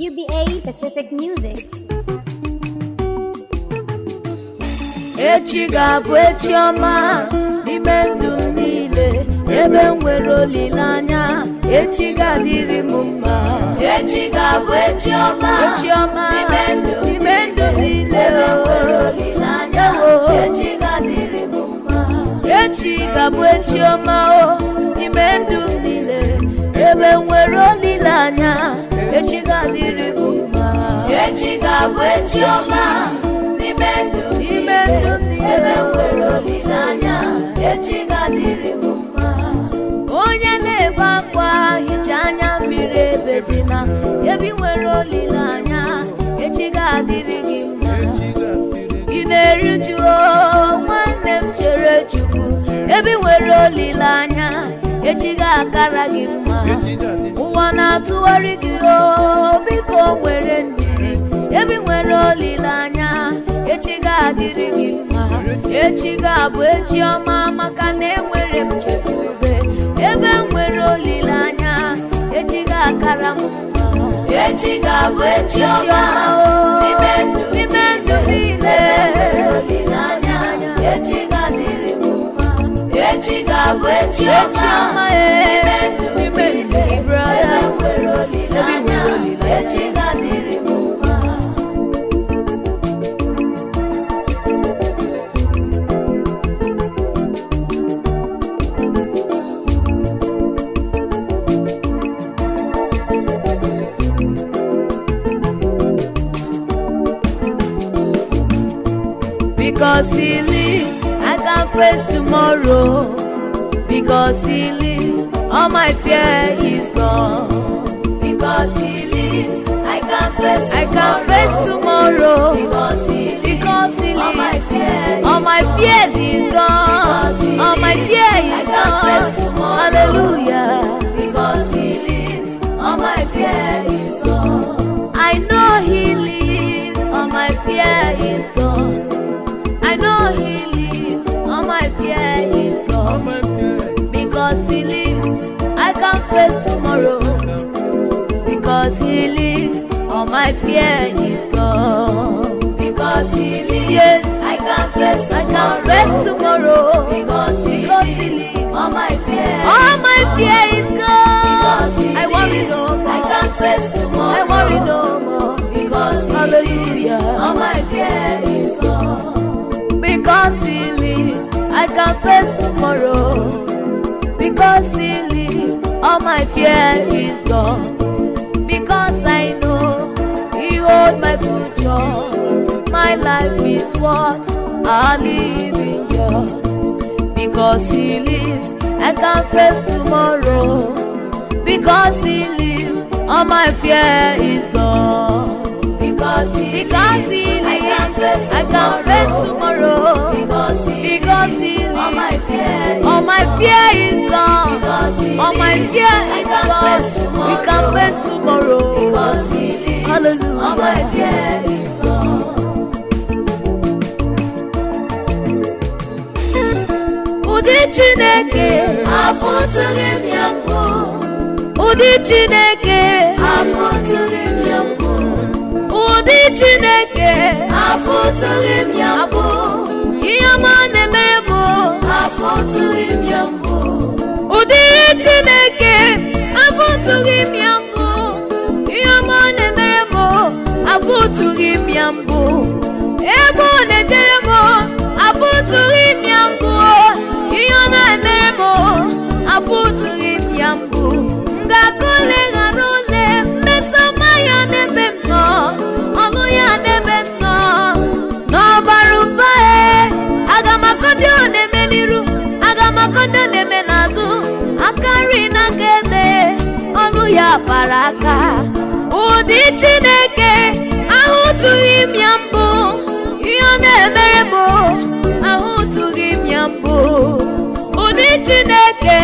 UBA Pacific Music. Echi ga-abụ echi ọma n'ime ndụ m niile, ebe m nwere olileanya. Echi ga-adịrị m mma. Echi ga-abụ echi ọma n'ime ndụ m niile, ebe m nwere olileanya. Echi ga-adịrị m mma. Echi ga-abụ echi ọma n'ime ndụ m niile, ebe m nwere olileanya. Echi ga-adịrị m mma. Echi ga-abụ echi ọma n'ime ndụ ebe nwere olileanya. Echi ga-adịrị m mma. Onye na-ebe akwa hicha anya mmiri ebezina, ebe nwere olileanya. Echi ga-adịrị gị mma. Ị na-eriju nwanne m chere Chukwu, ebe nwere olileanya. Echi ga-akara gị mma. Ụwa na-atụgharị gị biko nwere ndidi, ebe nwere olileanya. Echi ga-adịrị gị mma. Echi ga-abụ echi ọma maka na enwere m chekwube, ebe nwere olileanya. Echi ga-akara m mma. Echi ga-abụ echi ọma n'ime ndụ niile, ebe nwere olileanya. Echi ga-adịrị m mma. Echi ga-abụ echi ọma n'ime ndụ niile, ebe nwere olileanya. Echi ga-adịrị m mma. Because he lives, I can face tomorrow. Because he lives, all my fear is gone. Because he lives, I can face tomorrow. Because he lives, all my fears is gone. All my fear is gone. Hallelujah. Because he lives, all my fear is gone. I know he lives, all my fear is gone. I know he lives, all my fear is gone. Because he lives, I can face tomorrow. Because he lives, all my fear is gone. Because he lives, yes, I can face tomorrow. Because he lives, all my fear is gone. I worry no more. I can face tomorrow. I worry no more. Because hallelujah, all my fear is gone. Because he lives, I can face tomorrow. Because he lives, all my fear is gone. Because I know he holds my future. My life is what I live in just. Because he lives, I can face tomorrow. Because he lives, all my fear is gone. Because he lives, I can face tomorrow. Because he lives, all my fear is gone. All my fear is gone. We can face tomorrow. Because he lives, hallelujah, all my fear is gone. Ụdị Chineke afụtụghị m ya mbụ. Ụdị Chineke afụtụghị m ya mbụ. Ụdị Chineke afụtụghị m ya mbụ. Ihe ọma na-emere m afụtụghị m ya mbụ. Ụdị Chineke afụtụghị m ya mbụ. Ihe ọma na-emere m afụtụghị m ya mbụ. Ebe ọ na-ejere m afụtụghị m ya mbụ. Ihe ọ na-emere m afụtụghị m ya mbụ. Ngakọle ghara ole mmesoma ya n'ebe m nọ, ọnụ ya n'ebe m nọ. N'ọbara ụba aga m akọdị ọ na-eme n'iru, aga m akọdị ọ na-eme n'azụ. Aka nri na aka ebe, ọnụ ya kpara aka. Ụdị Chineke ahụtụghị m ya mbụ. Ihe ọ na-emere m ahụtụghị m ya mbụ. Ụdị Chineke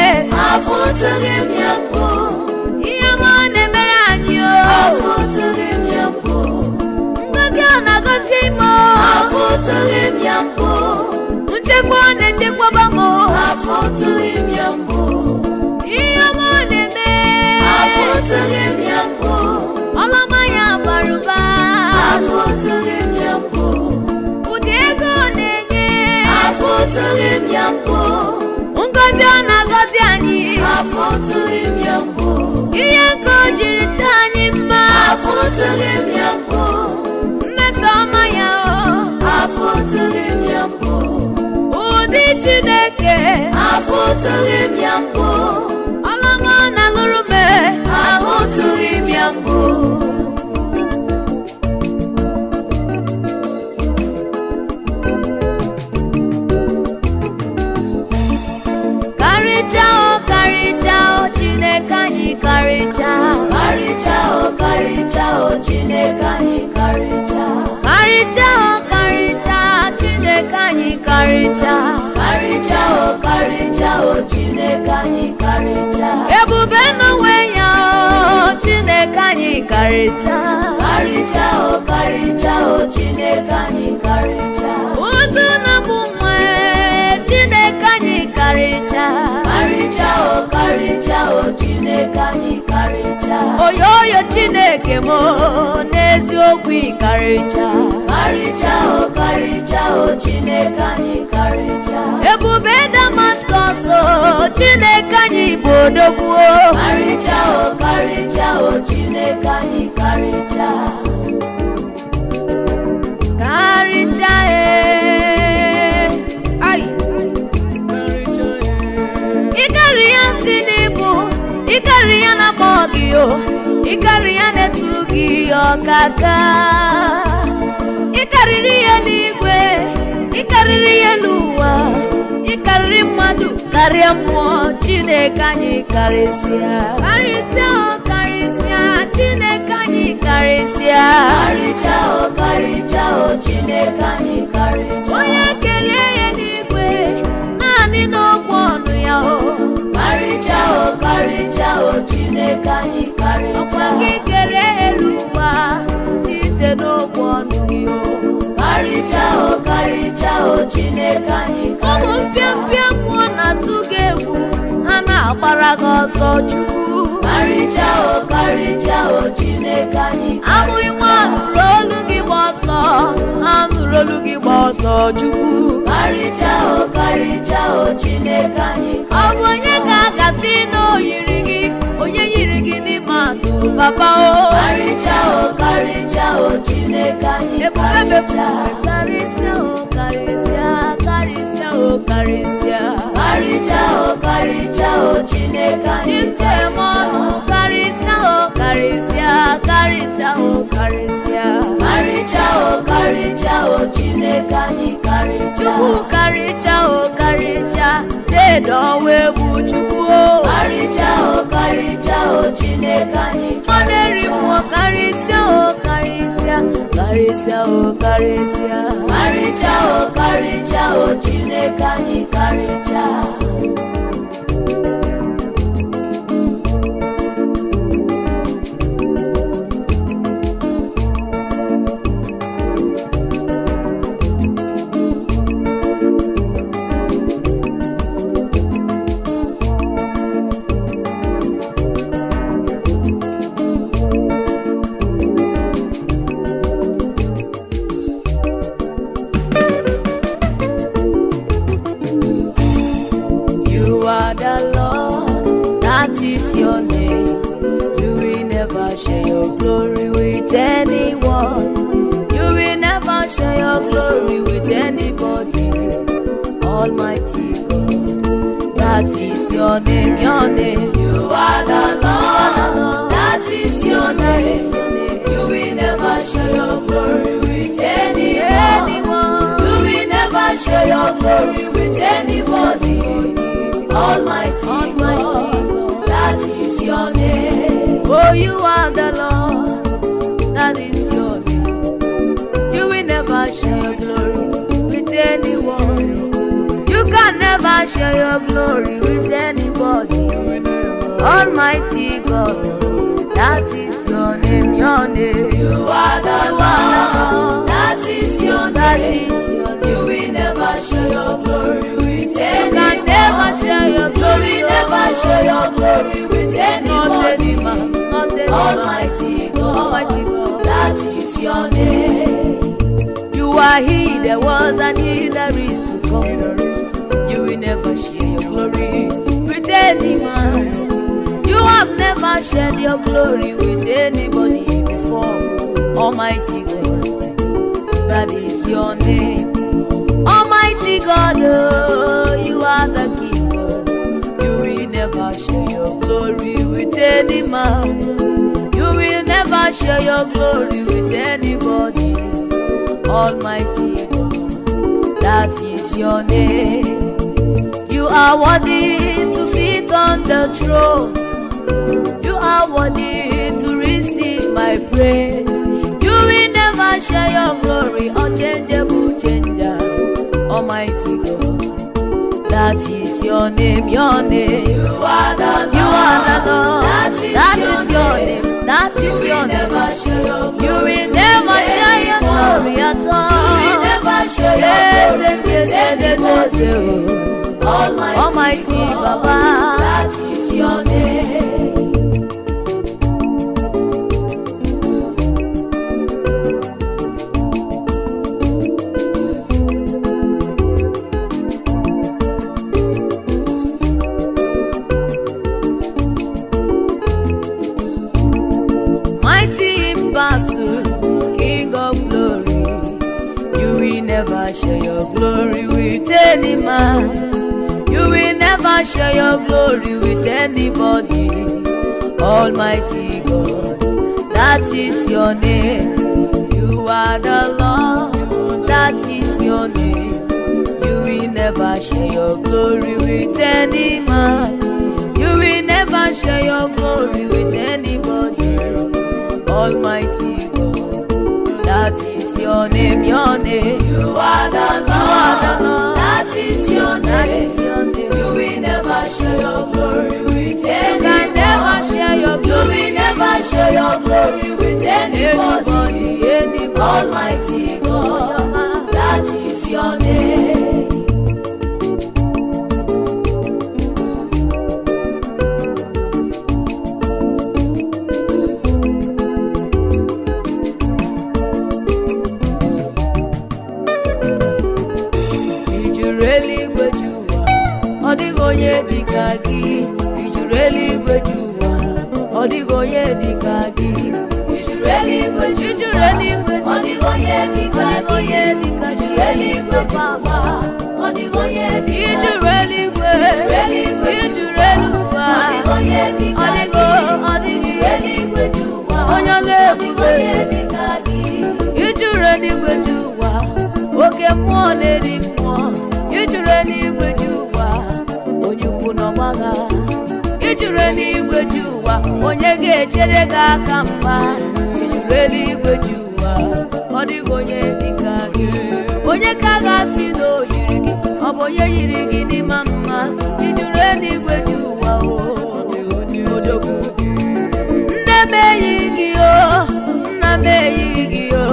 afụtụghị m ya mbụ. Ihe ọma ọ na-emere anyị afụtụghị m ya mbụ. Ngozi ọ na-agọzi m afụtụghị m ya mbụ. Nchekwa ọ na-echekwaba m afụtụghị m ya mbụ. Ihe ọma ọ na-eme afụtụghị m ya mbụ. Ọlọma ya afụtụghị m ya mbụ. Ngozi ọ na-agọzi anyị, afụtụghị m ya mbụ. Ihe nke o jiri chọọ anyị mma, afụtụghị m ya mbụ. Mmeso ọma ya o, afụtụghị m ya mbụ. Ụdị Chineke, afụtụghị m ya mbụ. Ọlụma ọ na-alụrụ m, afụtụghị m ya mbụ. Chineke anyị karịcha, karịcha o, karịcha o, Chineke anyị karịcha, karịcha o, karịcha, Chineke anyị karịcha, karịcha o, karịcha o, Chineke anyị karịcha. Ebube n'onwe ya o, Chineke anyị karịcha, karịcha o, karịcha o, Chineke anyị karịcha. Ụtụ na-abụ nwa Chineke anyị karịcha, karịcha o, karịcha o, Chineke anyị karịcha. Oyoyo Chineke m n'eziokwu ị karịcha, karịcha o, karịcha o, Chineke anyị karịcha. Ebube Damaskọs o, Chineke anyị bụ odogwu, karịcha o, karịcha o, Chineke anyị karịcha, karịcha ịkarị ya si n'ibu, ịkarị ya na-akpọ gị o, ịkarị ya na-etu gị ọkaka, ịkarịrị ya n'igwe, ịkarịrị ya n'ụwa, ịkarịrị mmadụ karịa mmụọ. Chineke anyị karịsịa, karịsịa o, karịsịa, Chineke anyị karịsịa, karịcha o, karịcha o, Chineke anyị karịcha. Onye kere ya n'igwe naanị n'okwu ọnụ ya o, karịcha o, karịcha o, Chineke anyị karịcha. Ọkwa gị kere elu ụwa site n'okwu ọnụ gị o, karịcha o, karịcha o, Chineke anyị karịcha. Ụmụ mpịampịa mmụọ na-atụ gị egwu, ha na-agbara gị ọsọ Chukwu, karịcha o, karịcha o, Chineke anyị karịcha. Amụghị nwa nụrụ olu gị gba ọsọ, ha nụrụ olu gị gba ọsọ Chukwu, karịcha o, karịcha o, Chineke anyị karịcha. Ọ bụ onye ga-agasị na o yiri gị, onye yiri gị n'ime atụ papa o, karịcha o, karịcha o, Chineke anyị karịcha, karịsịa o, karịsịa, karịsịa o, karịsịa, karịcha o, karịcha o, Chineke anyị karịcha, karịsịa o, karịsịa, karịsịa o, karịsịa, karịcha o, karịcha o, Chineke anyị karịcha. Chukwu karịcha o, karịcha, dedo wee bụ Chukwu o, karịcha o, karịcha o, Chineke anyị karịcha. Ọ na-eri mmụọ karịsịa o, karịsịa, karịsịa o, karịsịa, karịcha o, karịcha o, Chineke anyị karịcha. Share your glory with anyone. You will never share your glory with anybody. Almighty God, that is your name, your name. You are the Lord, that is your name. You will never share your glory with anyone. You will never share your glory with anybody. Almighty God, that is your name. Oh, you are the Lord, that is your name. You will never share your glory with anyone. You can never share your glory with anybody. Almighty God, that is your name, your name. You are the Lord, that is your name. You will never share your glory with anyone. You can never share your glory. You will never share your glory with anybody. Almighty God, that is your name. You are He, there was and He, there is to come. any man. You have never shared your glory with anybody before. Almighty God, that is your name. Almighty God, oh, you are the King. You will never share your glory with any man. You will never share your glory with anybody. Almighty God, that is your name. You are worthy to sit on the throne. You are worthy to receive my praise. You will never share your glory, unchangeable changer. Almighty God, that is your name, your name. You are the Lord. You are the Lord. That is your name. That is your name. You will never share your You will never share your glory at all. You will never share your glory with anybody. Almighty Baba, that is your name. mighty in battle, King of glory. You will never share your glory with any man. You will never share your glory with anybody. Almighty God, that is your name. You are the Lord, that is your name. You will never share your glory with any man. You will never share your glory with anybody. Almighty God, that is your name, your name. You are the Lord, that is your name. That is your name. You will never share your glory with anyone. You can never share your You glory. will never share your glory with anybody. Anybody. Almighty God, that is your name. Ijuru eluigwe ju ụwa, ọ dịghị onye dị ka gị. Ijuru eluigwe ju ụwa, ọ dịghị onye dị ka gị. Ijuru eluigwe ju Ijuru eluigwe ju ọ dịghị onye dị ka ọ dịghị onye dị ka gị. Ijuru eluigwe ju Papa, ọ dịghị onye dị ka ijuru eluigwe, eluigwe ju ijuru eluigwe, ọ dịghị onye dị ọ ka dịghị gị. ọ dịghị Eluigwe ju ụwa, onye ọ dịghị na-ebube. onye dị ka gị. Ijuru eluigwe ju ụwa, oke mmụọ na-eri mmụọ. Ijuru eluigwe ju ụwa, onye ukwu n'ọgbagha. Ijuru eluigwe ju ụwa, onye ga-echere gị aka mgba. Ijuru eluigwe ju ụwa, ọ dịghị onye dị ka gị. Onye ka ga-asị na o yiri gị, ọ bụ onye yiri gị n'ime mma. Ijuru eluigwe ju ụwa, odogwu. Nne m eyighị gị o, nna m eyighị gị o,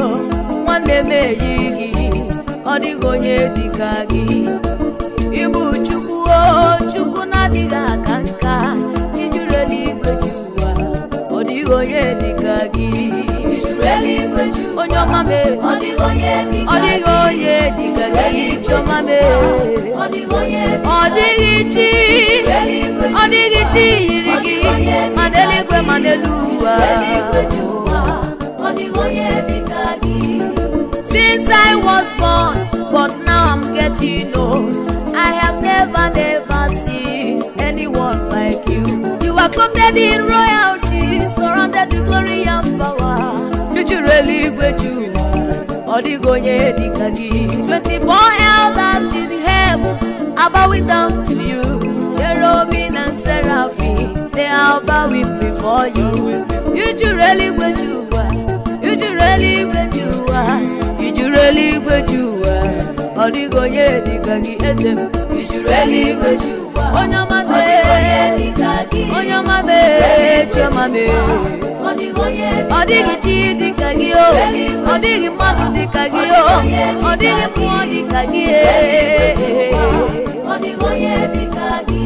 nwanne m eyighị gị, ọ dịghị onye dị ka gị. Ịbụ Chukwu o, Chukwu na-adịghị aka nka. Ijuru eluigwe ju ụwa, ọ dịghị onye dị ka gị. Ijuru eluigwe ju Onye ọma m, ọ dịghị onye dị ọ ka dịghị onye dị ka gị. Chiọma m, ọ dịghị onye dị ọ dịghị chi, ọ dịghị chi yiri gị, ma n'eluigwe ma n'elu ụwa. eluigwe ju ụwa, ọ dịghị onye dị ka gị. Since I was born, but now I'm getting old, I have never seen anyone like you. You are clothed in royalty, surrounded with glory and power. Ijuru eluigwe ju ụwa, ọ dịghị onye dị ka gị. 24 elders in heaven are bowing down to you. Cherubim and seraphim, they are bowing before you. Ijuru eluigwe ju ụwa, ijuru eluigwe ju ụwa, ijuru eluigwe ju ụwa, ọ dịghị onye dị ka gị. Eze m, Ijuru eluigwe ju ụwa, onye ọma ọ dịghị onye m, dị ka gị. onye ọma m, chiọma m. Ọ dịghị onye dị Ọ dịghị chi dị ka gị o, ọ dịghị mmadụ dị ka gị o, ọ dịghị mmụọ dị ka gị. ọ dịghị onye dị ka gị.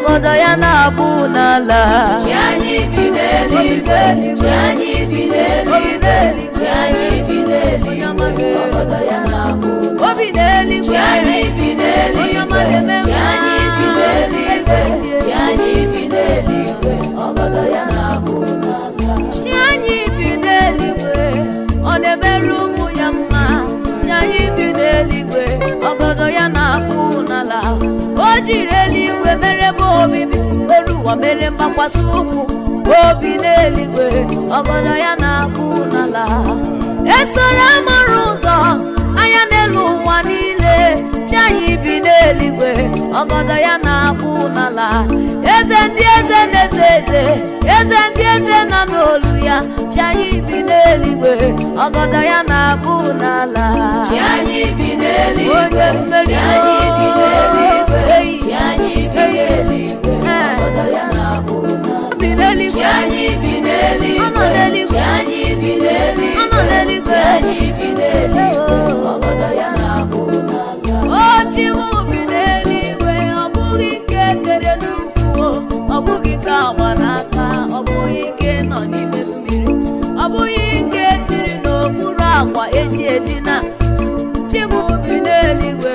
ọgọdọ ya na-abụ n'ala. Chi anyị bi n'eluigwe, chi anyị bi n'eluigwe, chi anyị bi n'eluigwe, ọgọdọ ya na-abụ. Obi n'eluigwe, chi anyị bi n'eluigwe, chi anyị bi n'eluigwe, chi anyị bi n'eluigwe, ọgọdọ ya na-abụ n'ala. Chi anyị bi n'eluigwe, ọ na-emerụ ụmụ ya mma. Chi anyị bi n'eluigwe, ọgọdọ ya na-abụ n'ala. O jiri eluigwe mere m obibi, elu ụwa mere mgbakwasị ụkwụ. Obi n'eluigwe, ọgọdọ ya na-abụ n'ala. Esoro amụrụ ụzọ anya n'elu ụwa niile. Chi anyị bi n'eluigwe, ọgọdọ ya na-abụ n'ala. Eze ndị eze na-eze eze, eze ndị eze nọ n'olu ya. Chi anyị bi n'eluigwe, ọgọdọ ya na-abụ n'ala. Chi anyị bi n'eluigwe, chi anyị bi n'eluigwe, chi anyị bi n'eluigwe, ọgọdọ ya na-abụ n'ala. Chi anyị bi n'eluigwe, chi anyị bi n'eluigwe, chi anyị bi n'eluigwe, ọgọdọ ya na-abụ n'ala. O chi m bi n'eluigwe, ọ bụghị nke tere n'ugwu, ọ bụghị nke agba n'aka, ọ bụghị nke nọ n'ime mmiri, ọ bụghị nke tiri n'okpuru akwa eji edina. Chi m bi n'eluigwe,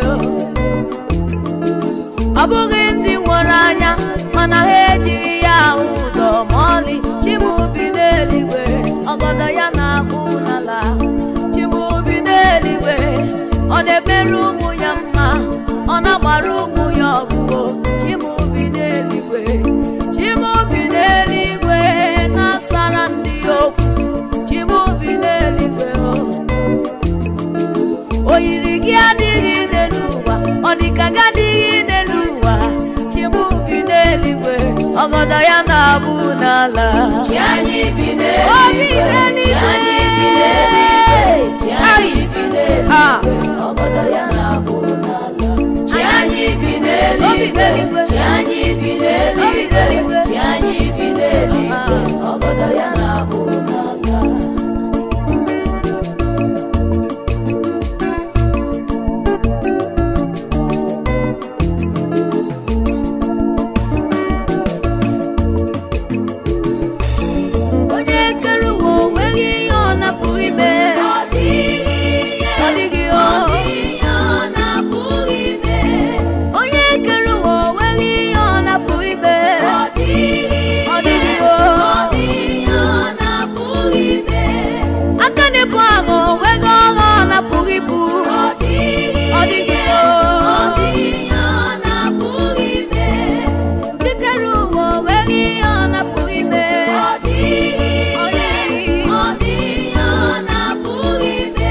ọ bụghị ndị nwere anya mana ha ejighị ya ahụ ụzọ ma ọlị. Chi m bi n'eluigwe, ọgọdọ ya na-abụ n'ala. Chi m bi n'eluigwe, ọ na-emerụ ụmụ ya mma, ọ na-agbara ụmụ ya ọgụgụ. Chi m bi n'eluigwe, chi m bi n'eluigwe, na-asara ndị ya okwu. Chi m bi n'eluigwe, o yiri gị adịghị n'elu ụwa, ọ dị ka gị adịghị n'elu ụwa. Chi m bi n'eluigwe, ọgọdọ ya na-abụ n'ala. Chi anyị bi n'eluigwe, chi anyị bi n'eluigwe, chi anyị bi n'eluigwe, ọgọdọ ya na-abụ n'ala. Chi anyị bi n'eluigwe, chi anyị bi n'eluigwe, chi anyị bi n'eluigwe, ọgọdọ ya na-abụ n'ala. Onye kere ụwa o nweghị ihe ọ na-apụghị ime. Ọ dịghị ihe, Ọ dịghị ọ dịghị ihe ọ na-apụghị ime. onye kere ụwa o nweghị ihe ọ na-apụghị ime. Ọ dịghị Ọ ihe, dịghị ọ dịghị ihe ọ na-apụghị ime. aka na-ebu agha o nweghị ọgha ọ na-apụghị ibu. Ọ dịghị Ọ dịghị ihe, ọ dịghị ihe ọ na-apụghị ime. Chikere ụwa o nweghị ihe ọ na-apụghị ime. Ọ dịghị Ọ ihe, dịghị ọ dịghị ihe ọ na-apụghị ime.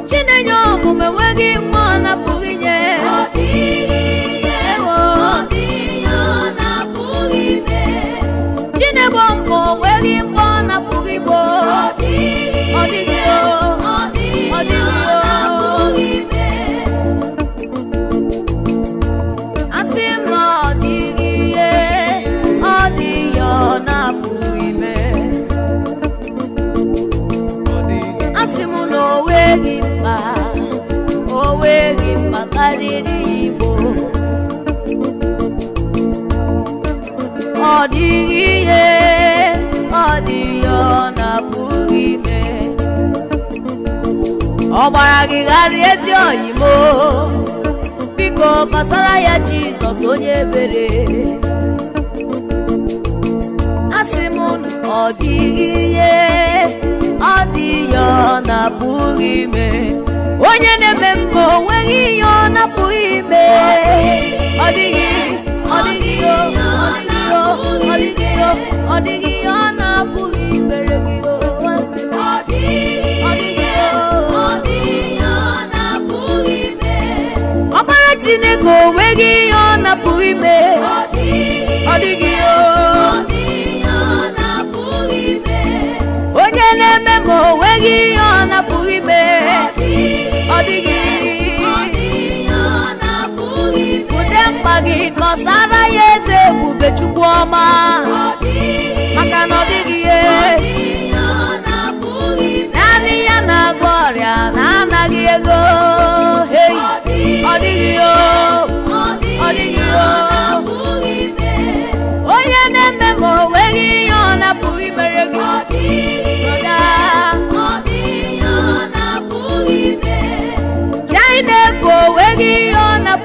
Chinenye omume nweghị mma ọ na-apụghị inye. Ọ dịghị ihe, Ewo. ọ dịghị ihe ọ na-apụghị ime. Chinegbo mbọ nweghị mgbe ọ na-apụghị igbo. Ọ dịghị Ọ dịghị ihe, o. ọ dịghị Ọ ihe dịghị ọ o. na-apụghị ime. Asị m na ọ dịghị ihe, ọ dịghị ọ na-apụghị ime. Asị m na o nweghị mkpa, o nweghị mkpa karịrị igbo. Ọ dịghị ihe, ọ dịghị ọ na-apụghị ime. Ọ gbara gị gharịa ezi oyimo, biko kọsara ya Jizọs onye ebere. Asị m na ọ dịghị ihe, ọ dịghị ọ na-apụghị ime. Onye na-eme mma o nweghị ihe ọ na-apụghị ime. Ọ dịghị, ọ dịghị o, ọ dịghị o, ọ dịghị o, ọ dịghị ihe ọ na-apụghị imere gị o. Ọ dịghị Ọ dịghị ihe, o. ọ dịghị ihe ọ na-apụghị ime. Ọkpara Chineke o nweghị ihe ọ na-apụghị ime. Ọ dịghị Ọ dịghị ihe, o. ọ dịghị ihe ọ na-apụghị ime. Onye na-eme ma o nweghị ihe ọ na-apụghị ime. Ọ dịghị, ọ dịghị ihe ọ na-apụghị ime. Bude mkpa gị kọsara ya eze ebube Chukwu ọma. Ọ dịghị Maka na ọ dịghị ihe, ọ dịghị ihe ọ na-apụghị ime. naanị ya na-agwọ ọrịa na-anaghị ego. Hey, Ọ dịghị ọ dịghị o, ọ dịghị ọ dịghị ihe o. ọ na-apụghị ime.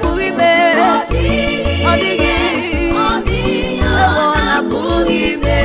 na-apụghị ime, ọ dịghị ebe ọ na-apụghị ime.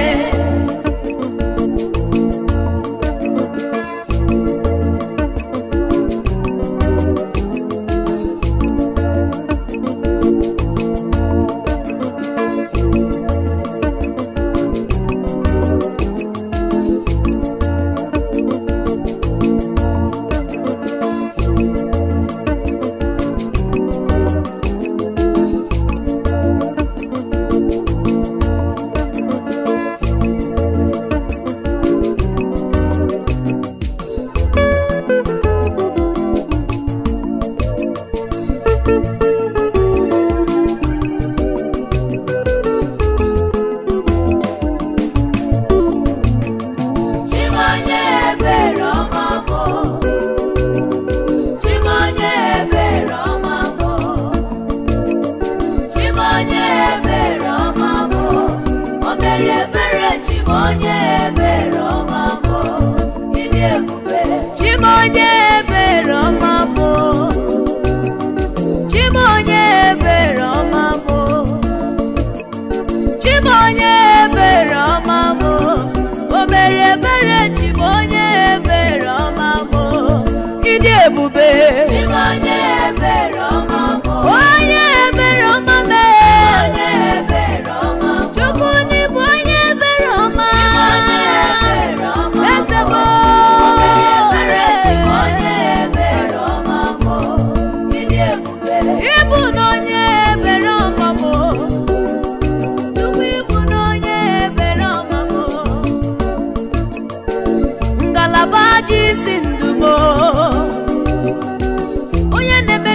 Onye na-eme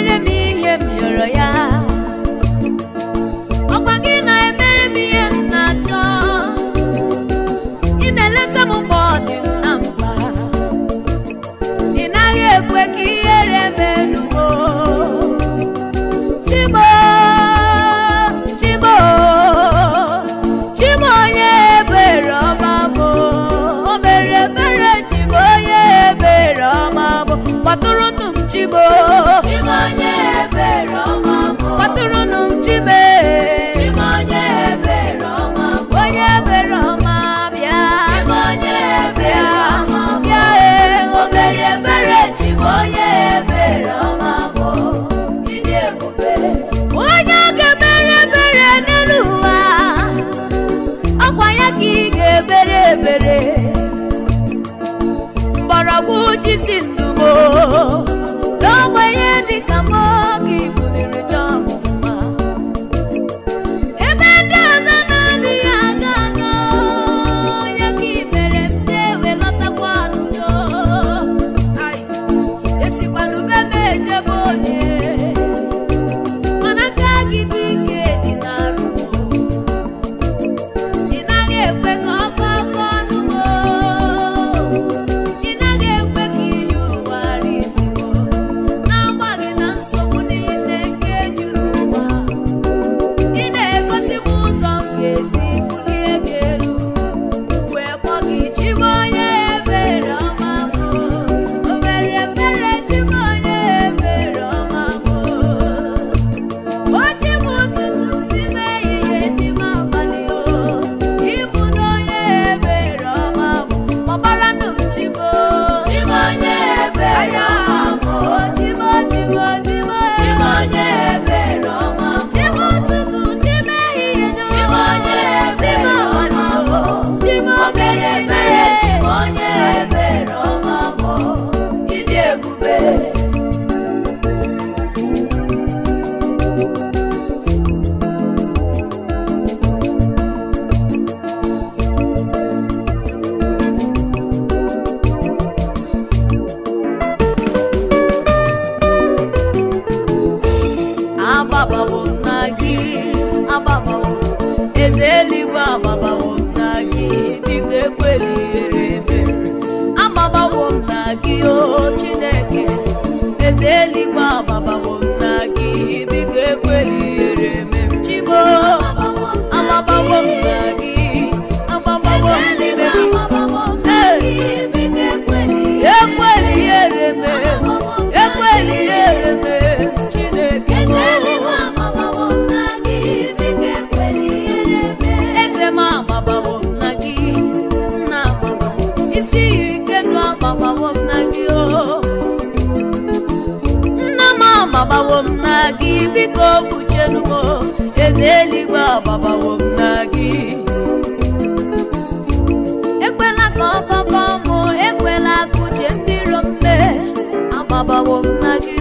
eze eluigwe agbabawo m na gị. Ekwela ka ọkọkọ mụ, ekwela ka uche ndị iro m mee, agbabawo m na gị.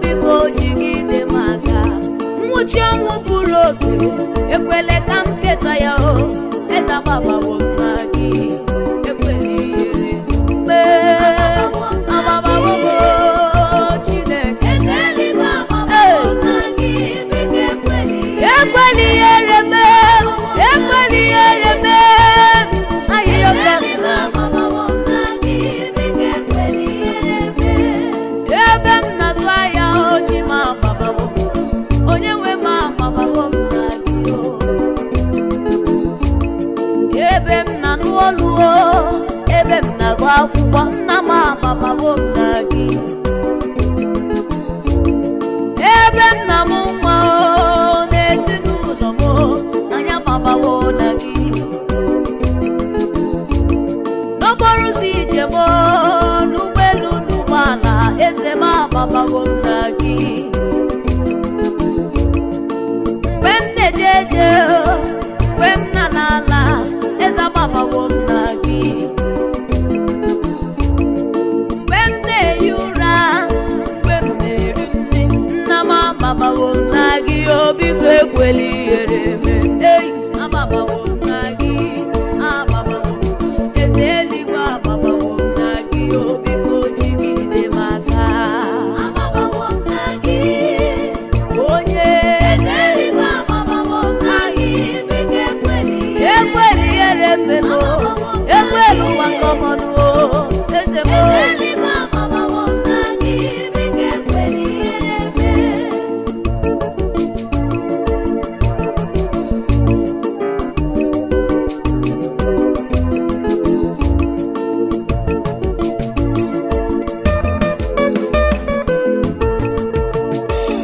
Biko jigide m aka, nwụchi ọnwụ bụrụ oke, ekwele ka m keta ya o, eze agbabawo m na gị. Ekwela ihere mgbe agbabawo m Chineke, eze eluigwe agbabawo m na gị. Biko ekwela ihere mee, ekwela ihere mee, ahịhịa ọbịa agbabawo m na gị. Biko ekwela ihere mee, ebe m na-azụ ahịa ochi m agbabawo m, onye nwe m agbabawo m na gị. Ebe m na-anụ olu, ebe m na-agụ akwụkwọ, nna m agbabawo m na gị. Ebe m na-amụ nwa n'ezinụlọ m, anya agbabawo na gị. N'okporo ụzọ ije m, n'ụgbọelu n'ụgbọala, eze m agbabawo m na gị. Mgbe m na-eje eje, mgbe m na-ala ala, eze agbabawo m na gị. Mgbe m na-ehi ụra, mgbe m na-eri nri, nna m agbabawo m na gị. Biko ekwela ihere mee, ei agbabawo m na gị, agbabawo m, eze eluigwe agbabawo m na gị. Biko jigide m aka, agbabawo m na gị. Onye eze eluigwe agbabawo m na gị. Biko ekwela ihere mee m, ekwela ụwa kọmọnụ, eze m, eze eluigwe agbabawo m na gị. Biko ekwela ihere mee.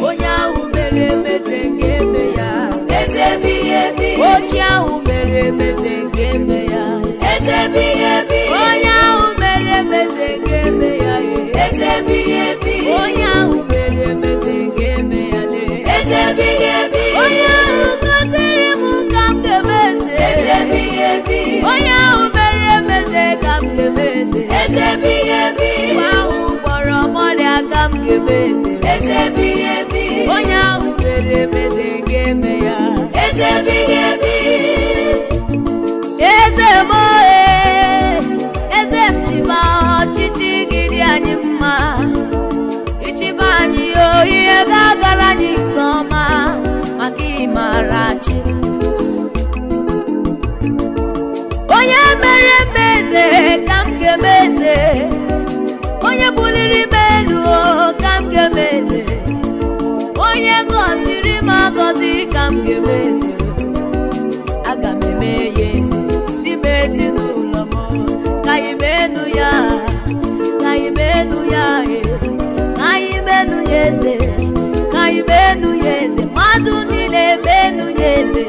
Onye ahụ mere emeze ga-eme ya, eze ebighị ebi. Ochie ahụ mere emeze ga-eme ya, eze ebighị ebi. Onye ahụ mere emeze ga-eme ya, eze ebighị ebi. Onye ahụ mere emeze ga-eme ya, eze ebighị ebi. Onye ahụ gọziri m ka m ga-eme eze, eze ebighị ebi. Onye ahụ mere emeze ka m ga-eme eze, eze ebighị ebi. Nwa ahụ gwọrọ m ọrịa ka m ga-eme eze, eze ebighị ebi. Onye ahụ mere emeze ga-eme ya, eze ebighị ebi. Eze m eze m chịba ọchịchị gị dị anyị mma, ịchịba anyị ihe ga-agara anyị nke ọma, maka ịmara chi. Onye mere m eze ka m ga-eme eze, onye buliri m elu ka m ga-eme eze, onye gọziri m agọzi ka m ga-eme eze. Aga m eme ya eze n'ime ezinụlọ m, ka anyị menu ya, ka anyị menu ya, ka anyị menu ya eze, ka anyị menu ya eze. Mmadụ niile menu ya eze,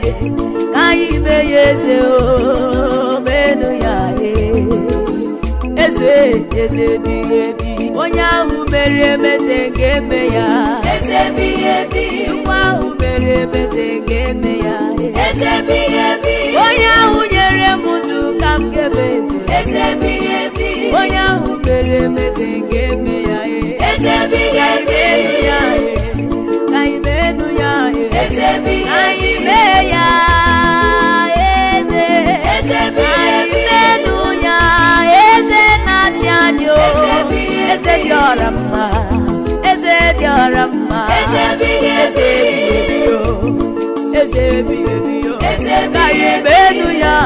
ka anyị mee ya eze, o menu ya eze, eze ebighị ebi. Onye ahụ mere emeze ga-eme ya, eze ebighị ebi. Chukwu ahụ mere emeze ga-eme ya, eze ebighị ebi. Onye ahụ nyere m ndụ ka m ga-eme eze, eze ebighị ebi. Onye ahụ mere emeze ga-eme ya, eze ebighị ebi. Ka anyị menu ya, eze ebighị ebi. Anyị mee ya eze, eze ebighị ebi. Menu ya eze na-achị anyị, eze dị ọra mma, eze dị ọra mma, eze ebighị ebi. Eze ebighị ebi, eze ka anyị menu ya,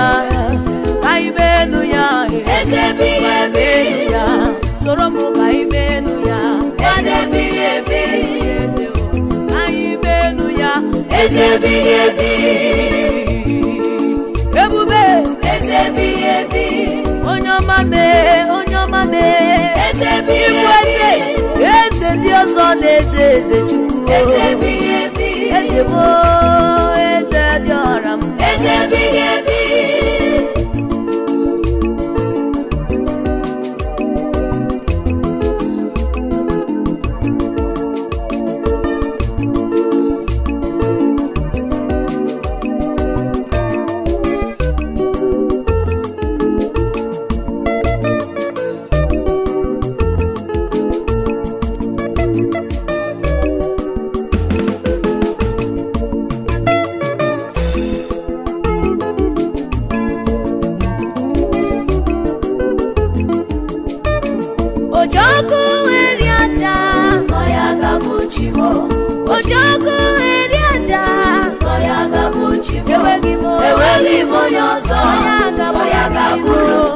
ka anyị menu ya, eze ebighị ebi. Soro m ka anyị menu ya, eze ebighị ebi. Ka anyị menu ya, eze ebighị ebi. Ebube eze ebighị ebi. Onye ọma mee, onye ọma mee, eze ebighị ebi. Eze ndị ọzọ na-eze eze Chukwu, eze ebighị ebi. Eze bụ eze dị ọra m, eze ebighị ebi.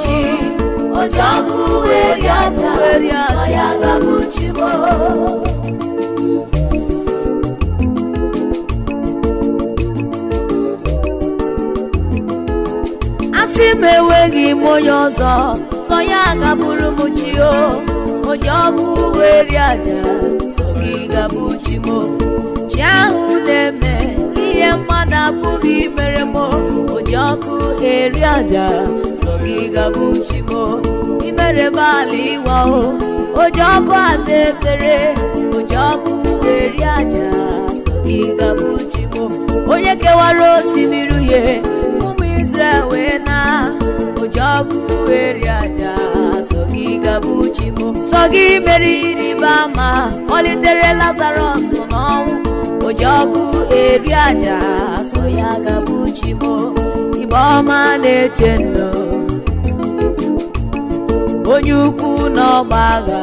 chi, ojoku eri aja, sọ ya ga-abụ chi mo. Asị m enweghị m onye ọzọ, sọ ya ga-abụrụ m chi o. Ojoku eri aja, sọ gị ga-abụ chi mo. Chi ahụ na-eme ihe mmadụ apụghị mere m. Ojoku eri aja, sọ gị ga-abụ chi mo. Imere m ala ịwa o, ojoku aza ekpere. Ojoku eri aja, sọ gị ga-abụ chi mo. Onye kewara osimiri uhie ụmụ Israel wee na. Ojoku eri aja, sọ gị ga-abụ chi mo. Sọ gị mere ịrịba ama, kpọlitere Lazarọs n'ọnwụ. Ojoku eri aja, sọ ya ga-abụ chi mo. Igbe ọma na-eche ndụ, onye ukwu n'ọgba agha,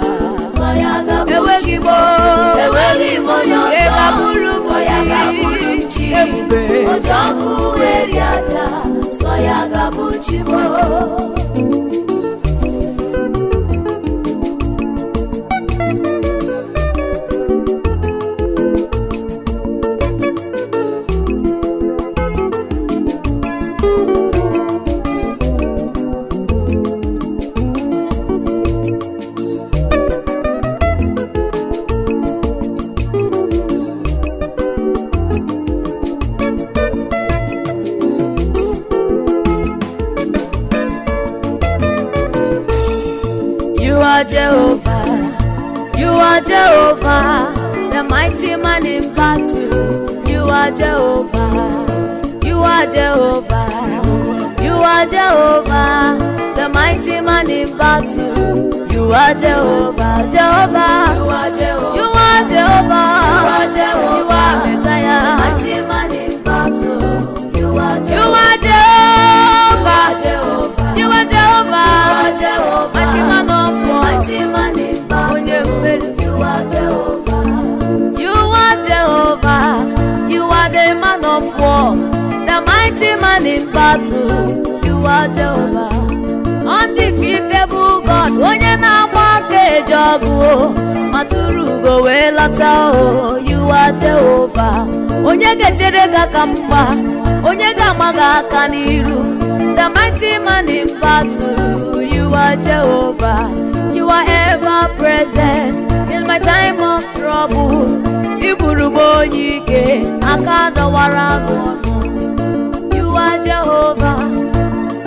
enweghị m onye ọzọ, sọ ya ga-abụrụ m chi. Ojoku eri aja, sọ ya ga-abụ chi mo. Jehovah, you are Jehovah, the mighty man in battle. You are Jehovah, you are Jehovah, you are Jehovah, the mighty man in battle. You are Jehovah, Jehovah, You are Jehovah, you are Jehovah, you are Jehovah, you are Messiah, the mighty man in battle. You are you Jehovah, are Jehovah, Jehovah, you are Jehovah, Jehovah, mighty man of war. mighty man in battle. You are Jehovah, You are Jehovah, you are the man of war, the mighty man in battle. You are Jehovah, undefeatable God, onye na-agba aka eji ọgụ matụrụ ugo wee lọta o. You are Jehovah, onye ga-echere gị aka mgba, onye ga-ama gị aka n'iru, the mighty man in battle. You are Jehovah, you are ever present in my time of trouble. Iburu m onye ike, aka dọwara m ọnụ. You are Jehovah,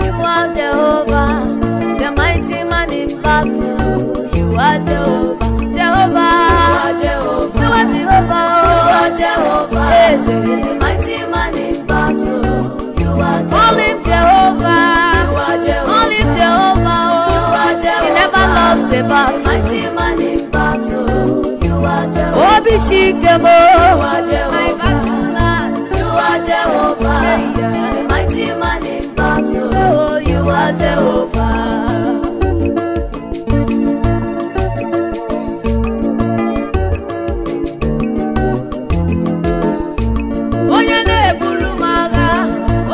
you are Jehovah, the mighty man in battle. You are Jehovah, Jehovah, Jehovah, you are Jehovah, you are Jehovah, yes, the mighty man in battle. You are call him Jehovah, You are Jehovah, call him Jehovah, You are Jehovah, he never lost a the battle. mighty man in battle. You are Jehovah, Obi Shikemo, are Jehovah, my battle last. You are Jehovah, the mighty man in battle. Oh, you are Jehovah. Onye na-eburu m agha,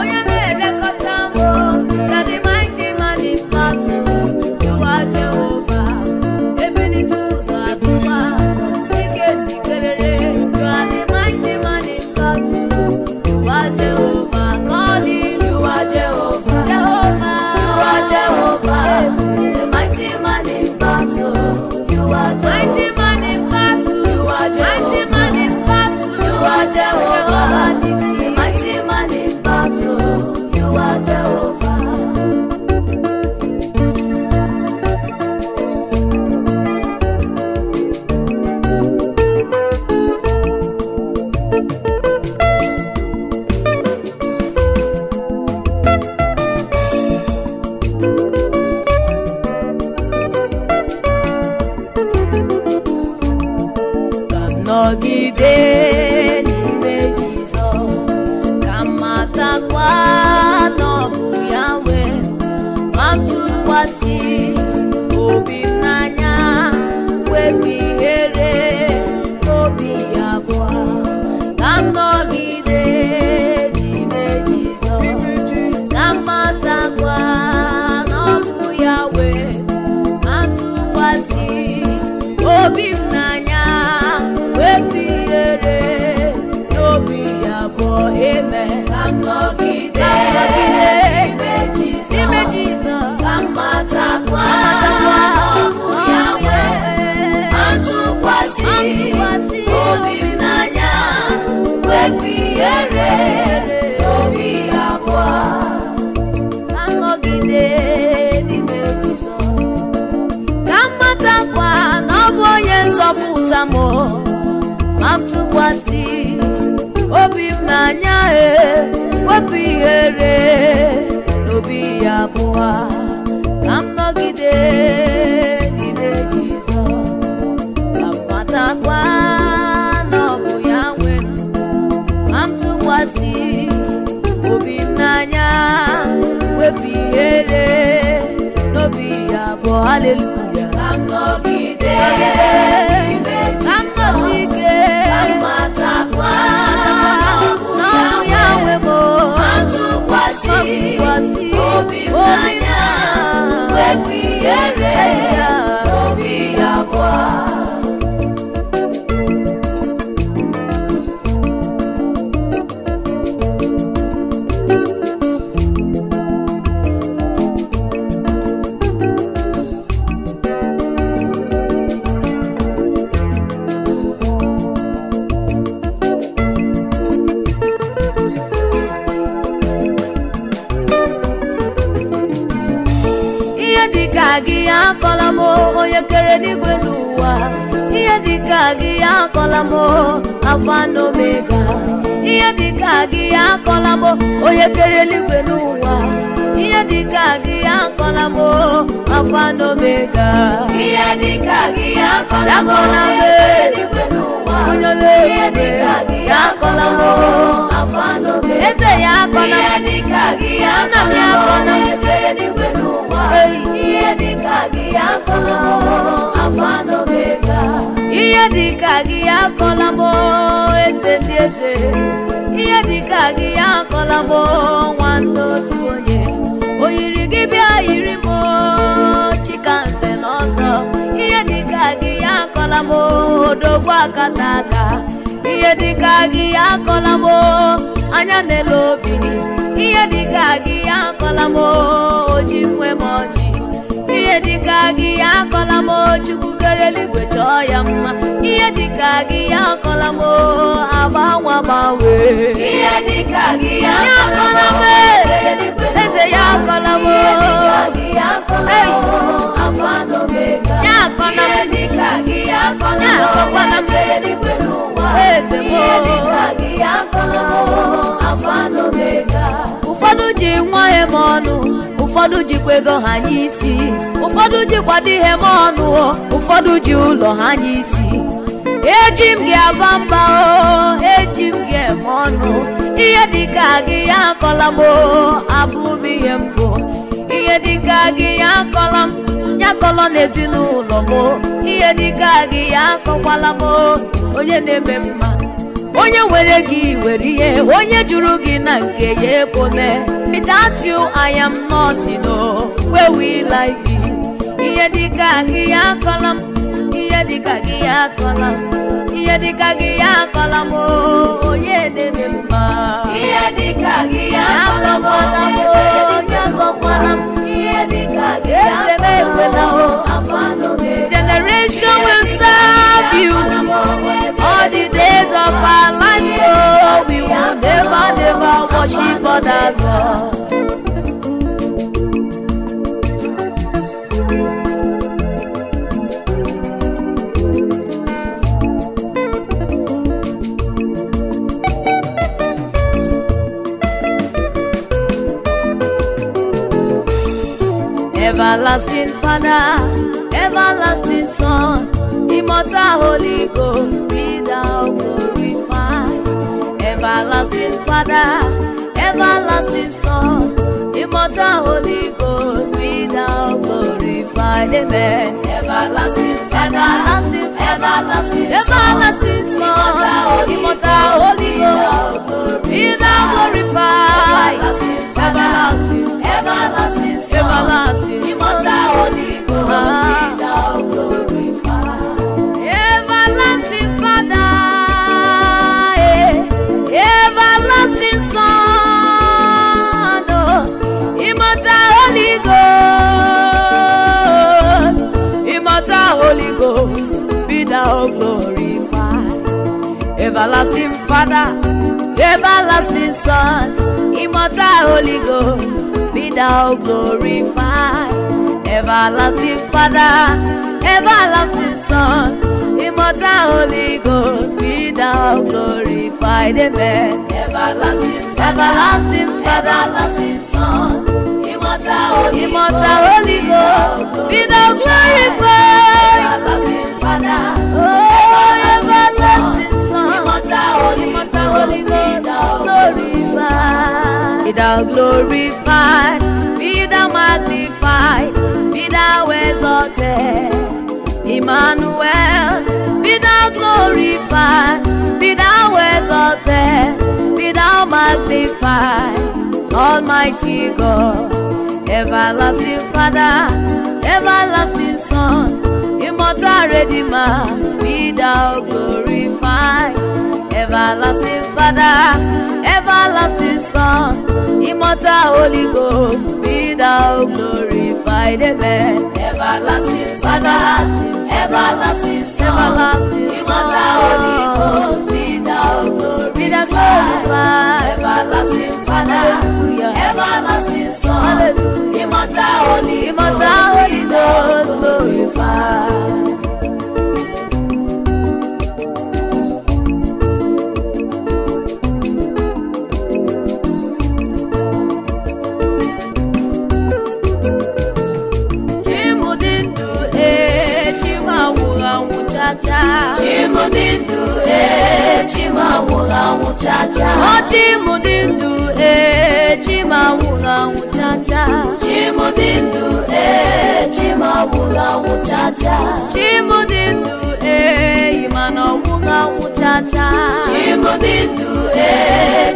onye na-elekọta m, na the mighty man in battle. You are Jehovah. Ebilite ụzọ atụma, ike ndikerere. You are the mighty man in battle. You are Jehovah. Call him. You are Jehovah, Jehovah. You are Jehovah, the mighty man in battle. You are Mighty Jehovah, man in battle. You are Mighty Jehovah, man in battle. You are Jehovah, Nisi. the mighty man in battle. You are Jehovah. Ka m nọgide n'ime Jizọs, ka m matakwa na ọ bụ ya nwe, ma m tụkwasị obi m n'anya, wepụ ihere obi abụọ. Ka m nọgide n'ime Jizọs, ka m matakwa na ọ bụ n'anya wepụ ihere n'obi ya abụọ ka m nọgide n'ime Jizọs ka m matakwa na ọ bụ ya nwe m ma m tụkwasị obi m n'anya wepụ ihere n'obi ya abụọ. Haleluya. Ka m nọgide n'ime ka m nọsi ike ka m matakwa na ọ bụ ya nwe m ma tụkwasị obi m n'anya wepụ ihere n'obi ya abụọ. dịka gị akọla m onye kere n'igwe n'ụwa. Ihe dịka gị akọla m Alfa na Omega. Ihe dịka gị akọla m onye kere n'igwe n'ụwa. Ihe dịka gị akọla m Alfa na Omega. Ihe dịka gị akọla m onye kere n'igwe n'ụwa. Ihe dịka gị akọla m Alfa na Omega. Eze ya akọla m. Ihe dịka gị akọla m onye kere n'igwe n'ụwa. Ihe dịka gị akọla m Alfa na Omega. Ihe dịka gị akọla m eze ndị eze. Ihe dịka gị akọla m nwanne otu onye. O yiri gị bịa yiri m Chikanze n'ọzọ. Ihe dịka gị akọla m odogwu akata aka. Ihe dịka gị akọla m anya n'elu obi. Ihe dịka gị akọla m oji nwe m ọjị. Ihe dịka gị akọla m Chukwu kere eluigwe chọọ ya mma. Ihe dịka gị akọla m agbanwe agbanwe. Ihe dịka gị akọla m eze ya akọla m Alfa na Omega. ya akọla Ihe m dịka gị akọla ya akọkwala onye m kere n'igwe n'ụwa. eze m. Ihe dịka gị akọla Alfa na Omega. Ụfọdụ ji nwa ihe m ọnụ, ụfọdụ jikwa ego ha anya isi, ụfọdụ jikwado ihe m ọnụ, ụfọdụ ji ụlọ ha anya isi. Eji m gị aba mba o, eji m gị eme ọnụ. Ihe dịka gị ya akọla m abụ m ihe mbụ. Ihe dịka gị ya akọla m ya akọlọ n'ezinụlọ m. Ihe dịka gị ya akọkwala m onye na-eme mma. Onye were gị were ihe, onye jụrụ gị na nke ya ekome. Without you I am nothing, oh, where will I be? Ihe dịka gị ya akọla m, ihe dịka gị ya akọla m, ihe dịka gị ya akọla m onye na-eme mma. Ihe dịka gị akọla m onye akọkwala m. Ihe dịka gị Eze m ekwela o. Alfa na Omega. Generation will serve you all the days of our life, so we will never, never worship other God. Everlasting Father, everlasting Son, immortal Holy Ghost, be thou glorified. Everlasting Father, everlasting Son, immortal Holy Ghost, be thou glorified. Amen. Everlasting Father, Everlasting Son, immortal Holy Ghost, be thou glorified. Everlasting Son, Everlasting immortal Holy Ghost, be thou glorified. Everlasting Father, everlasting Son, immortal Holy Ghost, immortal Holy Ghost, be thou glorified. Everlasting Father, everlasting Son, immortal Holy Ghost, be thou glorified. Everlasting Father, everlasting Son, immortal Holy Ghost, be thou glorified. Amen. everlasting Father, everlasting Father, everlasting Son, immortal Holy Ghost, be thou glorified. everlasting Father, Oh, everlasting Son, immortal Holy Ghost, glorified. Be thou glorified, be thou magnified, be thou exalted. Emmanuel, be thou glorified, be thou exalted, be thou magnified. Almighty God, everlasting Father, everlasting Son, immortal Redeemer, be thou glorified. Everlasting Father, everlasting Son, immortal Holy Ghost, be thou glorified. Amen. everlasting Father, everlasting Son, Everlasting immortal Holy Ghost, be thou be thou glorified. glorified. Everlasting Father, Hallelujah. everlasting Son, Hallelujah. immortal Holy Immortal Holy Ghost, glorified. Chimudindu, chimawuranwu chacha. Chimudindu, chimawuranwu chacha. Oh, Chimudindu, chimawuranwu chacha. Chimudindu, chimawuranwu chacha. Chimudindu, imanowuranwu chacha. Chimudindu,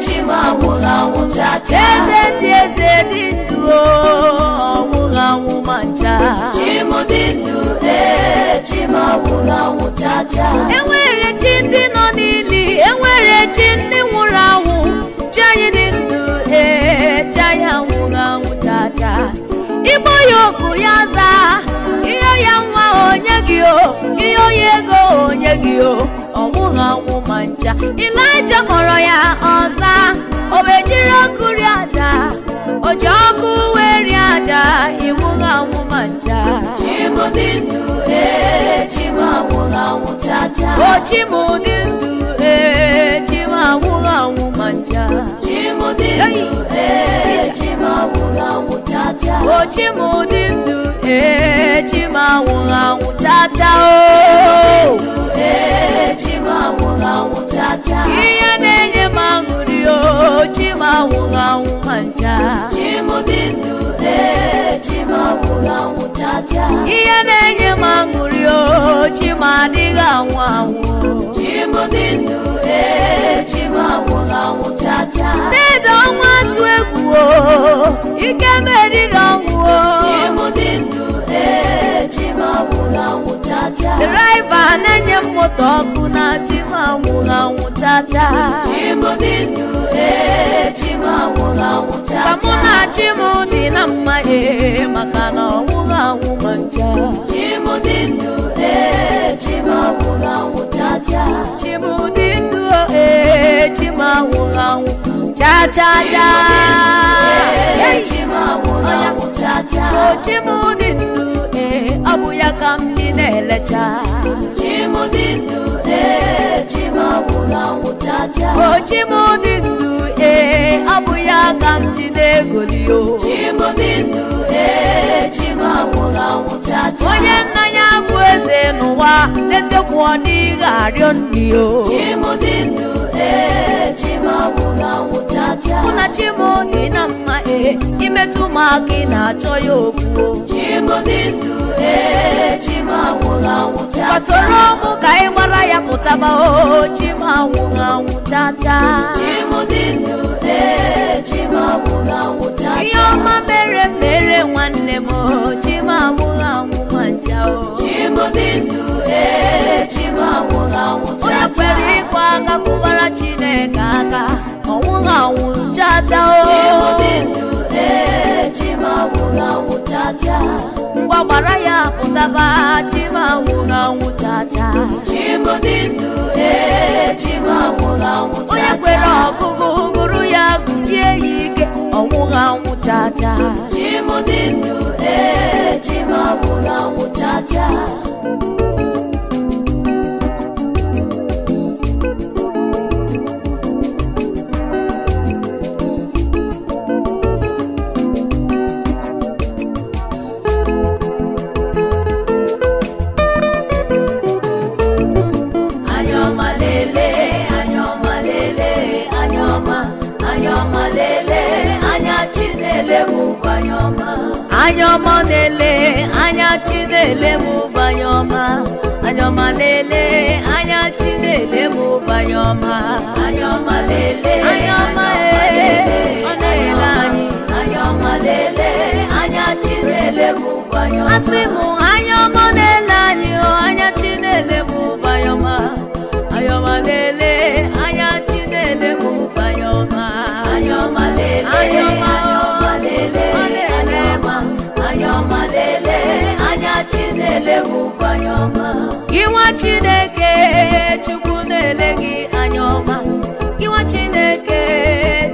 chimawuranwu chacha. Eze ndị eze dị ndụ, ọnwụranwụ ma ncha. Chimudindu, chimawuranwu chacha. Enwere chi ndị nọ n'ili, enwere chi ndị nwụrụ anwụ. Chi anyị dị ndụ, chi anyị anwụghị anwụ chacha. Igbo ya oku ya zaa, ihe ya nwa onye gị o, ihe onye ego onye gị o, ọnwụghị anwụ ma ncha. Ịlaịja kpọrọ ya ọza, o wee jiri ọkụ rie aja, o ji ọkụ wee rie aja, ịnwụghị anwụ ma ncha. Chimudindu, chimawuranwu chacha. O Chimudindu, chimawughị anwụ ma ncha. Chimudindu, chimawuranwu chacha. O Chimudindu, chimawughị anwụ chacha. O Chimawuranwu chacha. ihe na-enye m aṅụrị, o chimawughị anwụ ma ncha. Chimudindu, chimawuranwu chacha. Ihe na-enye m aṅụrị, o chima adịghị anwụ anwụ. Chimudindu, chimawuranwu chacha. Dedo ọnwa atụ egwu, o ike meriri ọnwụ. O Chimudindu, chimawuranwu chacha. Draiva na-enye m moto ọkụ na chimawughị anwụ chacha. Chimudindu, chimawuranwu Ka chacha. mụ na Chim dị na mma, maka na ọnwụghị anwụ ma ncha. Chimudindu, chimawuranwu chacha. Chimudindu, chimawughị anwụ chacha cha. Chimawuranwu chacha. O Chimudindu, ọ bụ ya ka m ji na-elecha. Chimudindu, chimawuranwu chacha. O Chimudindu, ọ bụ ya ka m ji na-egoli o. Chimudindu, chimawuranwu chacha. Onye nna ya bụ eze n'ụwa, n'eziokwu ọ dịghị arịọ nri o. Chimudindu, chimawuranwu chacha. Mụ na Chim dị na mma, imetụ m aka ị na-achọ ya okwu o. Chimudindu, chimawuranwu chacha. Gbasoro mụ ka ị gbara ya pụtaba, o chimawughị anwụ chacha. Chimudindu, chimawuranwu chacha. Ihe ọma mere mere nwanne m, o chimawughị anwụ ma ncha o. Chimudindu, chimawuranwu chacha. Onye kwere ịkwa aka kwụbara Chineke aka, ọnwụghị anwụ chacha o. Chimudindu, chimawuranwu chacha. Ngwa gbara ya pụtaba, chimawughị anwụ chacha. Chimudindu, chimawuranwu chacha. Onye kwere ọgụgụ gụrụ ya gụsie ya ike, ọnwụghị anwụ chacha. Chimudindu, chimawuranwu chacha. Chinele mubanyoma. Anyoma lele, anya Chinele mubanyoma. Anyoma lele, anya Chinele mubanyoma. Anyoma lele, Anyoma lele, anyoma lele, anya Chinele mubanyoma. Asimu anyoma lele, anya Chinele mubanyoma. Anyoma lele, anya Chinele mubanyoma. Anyoma lele, anyoma lele, anyoma lele, anya Chinele mubanyoma. Iwa Chineke Chukwu na-ele gị anya ọma. Iwa Chineke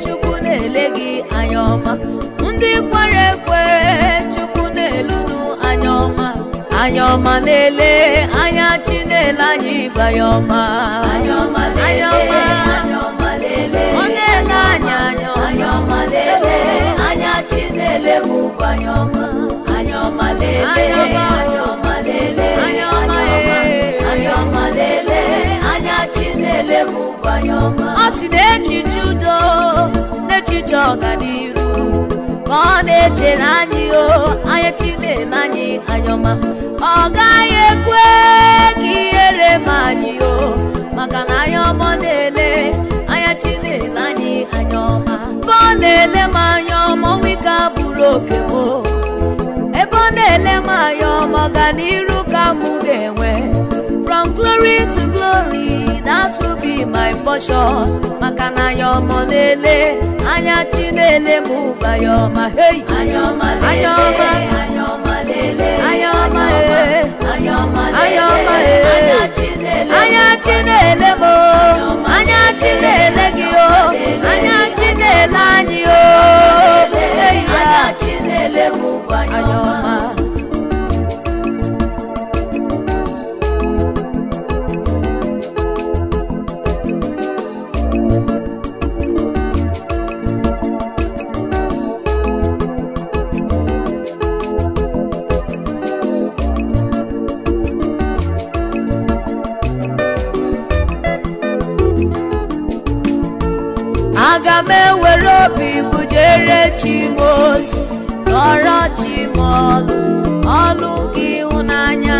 Chukwu na-ele gị anya ọma. Ndị kwere ekwe Chukwu na-elunu anya ọma. Anya ọma na-ele anya Chinele anyị banye ọma. Anyoma lele, anyoma lele, Ọ na-ele anya anyoma lele, anya Chinele mubanyoma. Anyoma lele, anyoma lele, anyoma lele, anya Chinele mubanyoma. Ọ sị na echiche udo n'echiche ọganiru ka ọ na-echere anyị o anya Chinele anyị anya ọma. Ọ gaghị ekwe ka ihere ma anyị o maka na anya ọma na-ele anya Chinele anyị anya ọma. Ebe ọ na-ele m anya ọma ọnwa ike abụrụ oke m o. Ebe ọ na-ele m anya ọma ọganiru ka mụ na-enwe. From glory to glory, that will be my portion. Maka na anya ọma na-ele anya Chinele mubanye ọma. Hey, Anyoma lele, anyoma lele, anyoma anyoma Anyoma lele, anya Chinele, anya Chinele mo, anya Chinele gị o, anya Chinele anyị o. Hey, anya Chinele mubanyoma. Aga m ewere obi bujere chi m ozi, kọrọ chi m ọlụ nke ịhụnanya.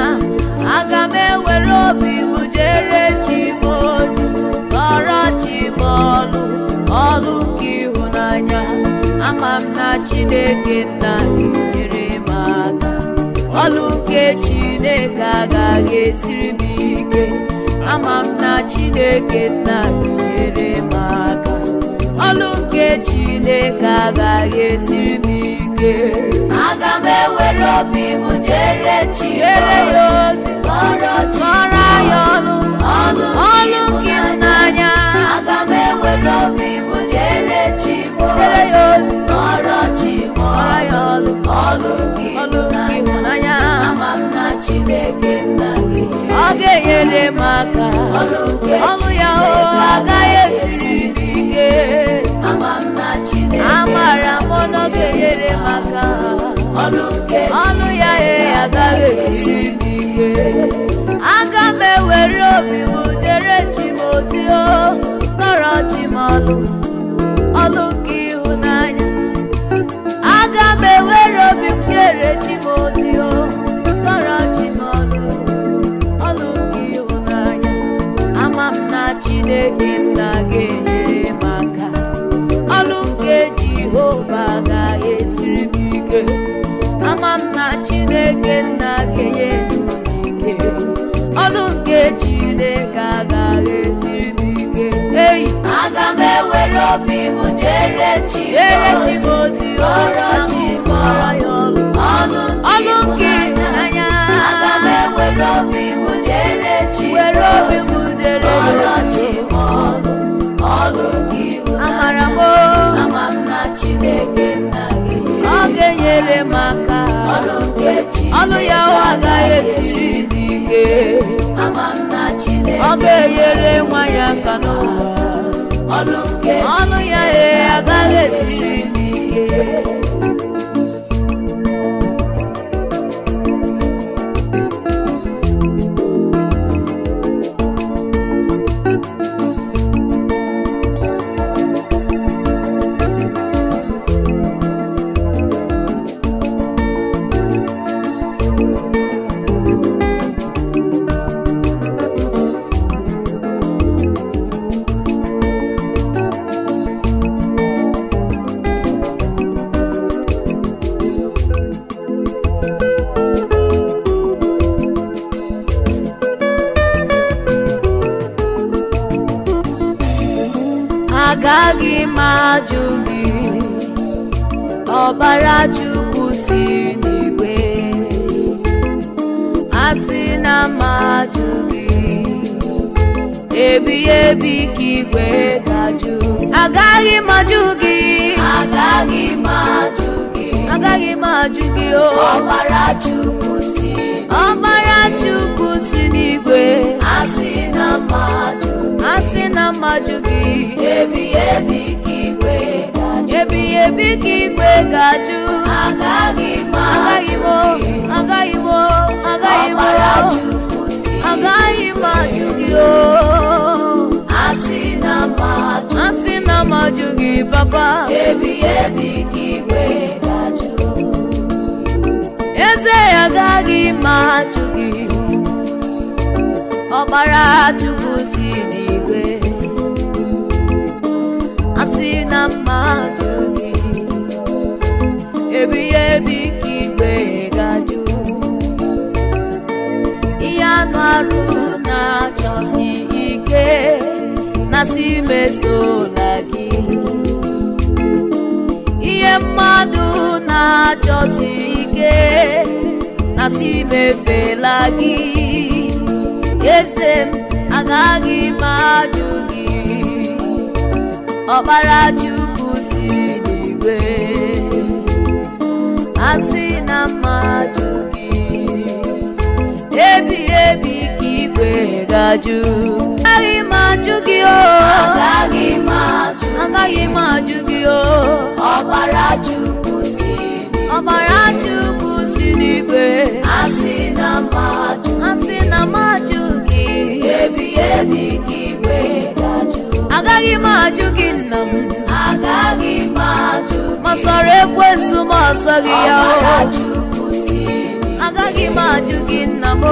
Aga m ewere obi bujere chi m ozi, kọrọ chi m ọlụ nke ịhụnanya. Ama m na Chineke nna ga-enyere m aka. Ọlụ nke Chineke agaghị esiri m ike. Ama m na Chineke nna ga-enyere m aka. Ọlụ nke Chineke agaghị esiri m ike. Aga m ewere obi m jere chi Jere ya ozi, kọrọ chi kọrọ ya ọlụ nke ịhụnanya. Aga m ewere obi m jere chi Jere ya ozi, kọrọ chi kọrọ ya ọlụ nke nke ịhụnanya. ama m na Chineke nna gị Ọ ga-enyere m aka. Ọlụ ya o agaghị esiri m ike. ama m na Chineke Amara m na ọ ga-enyere m aka. ọlụ ya agaghị esiri m ike. Aga m ewere obi m jere chi m ozi o, kọrọ chi m ọlụ nke ịhụnanya. Aga m ewere obi m jere chi m ozi o, kọrọ chi m ọlụ nke ịhụnanya. Ama m na Chineke nna ga-enyere m aka. Ọlụ nke Jehova agaghị esiri m ike. Ama m na Chineke nna ga-enye m ike. Ọlụ nke Chineke agaghị esiri m ike. Hey, aga m ewere obi m jere chi m ozi kọrọ chi m ọlụ nke ịhụnanya. aga m ewere obi m jere chi Were obi m jere kọrọ chi m ọlụ nke ịhụnanya. Amara m ama m na Chineke nna gị ọ ga-enyere m aka. ọlụ nke Ọlụ ya o agaghị esiri m ike. ama m na Chineke Ọ ga-enyere nwa ya aka n'ụwa. ọlụ nke Ọlụ ya agaghị esiri m ike. ọbara Chukwu si n'igwe asị na mmadụ gị ebi ebi ka igwe ga-ajụ. Agaghị m ajụ gị, agaghị m ajụ gị, agaghị m ajụ gị. ọbara Chukwu si n'igwe asị na mmadụ gị ebi ebi ka igwe ga-ajụ. ebi ebi ka igwe ga-ajụ. agaghị m agaghị m ọbara Chukwu si agaghị m ajụ gị. asị na mmadụ gị papa ebi ebi ka igwe ga-ajụ. eze agaghị m ajụ gị. ọbara Chukwu si n'igwe asị na mmadụ gị ebi ebi ka igwe ga-ajụ. ihe anụ arụ na-achọsi ike na si mesola gị. ihe mmadụ na-achọsi ike na si mefela gị. eze m agaghị m ajụ gị. ọbara Chukwu si n'igwe asị na mmadụ gị ebi ebi ka igwe ga-ajụ. agaghị m ajụ gị. agaghị m ajụ gị. ọbara Chukwu si n'igwe asị na mmadụ gị ebi ebi ka igwe ga-ajụ. agaghị m ajụ gị nna m. agaghị m ajụ gị. ma sọrọ ekwensu ma ọsọ gị ya. ọbara Chukwu si agaghị m ajụ gị nna m.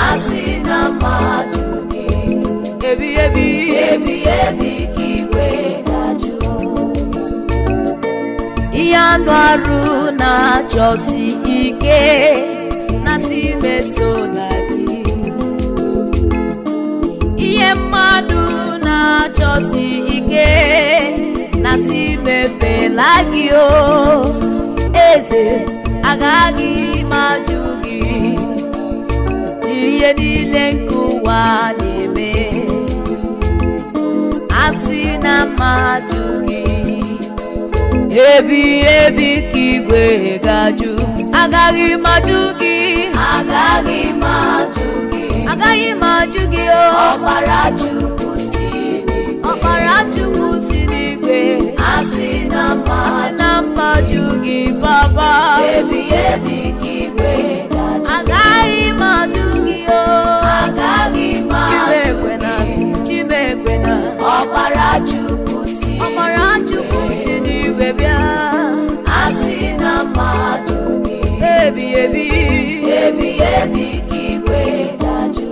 asị na mmadụ gị ebi ebi ebi ebi ka igwe ga-ajụ. ihe anụ arụ na-achọsi ike na si mesola gị. ihe mmadụ na-achọsi ike na si mefela gị. eze agaghị m ajụ gị. ihe niile nke ụwa na-eme asị na mmadụ gị ebi ebi ka igwe ga-ajụ. agaghị m ajụ gị. agaghị m ajụ gị. agaghị m ajụ gị. ọbara Chukwu si n'igwe asị na mmadụ gị papa ebi ebi ka igwe ga-ajụ. agaghị m ajụ gị. agaghị m ajụ gị. Chimekwena ọbara Chukwu si n'igwe bịa asị na mmadụ gị ebi ebi ebi ebi ka igwe ga-ajụ.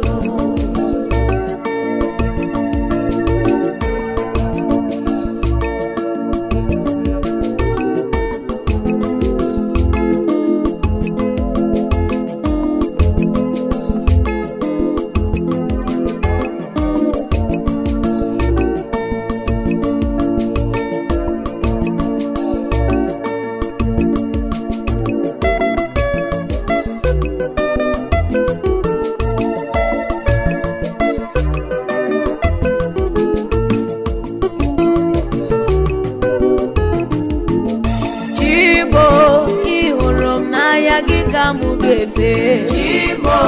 mụ ga-efe. Chimo,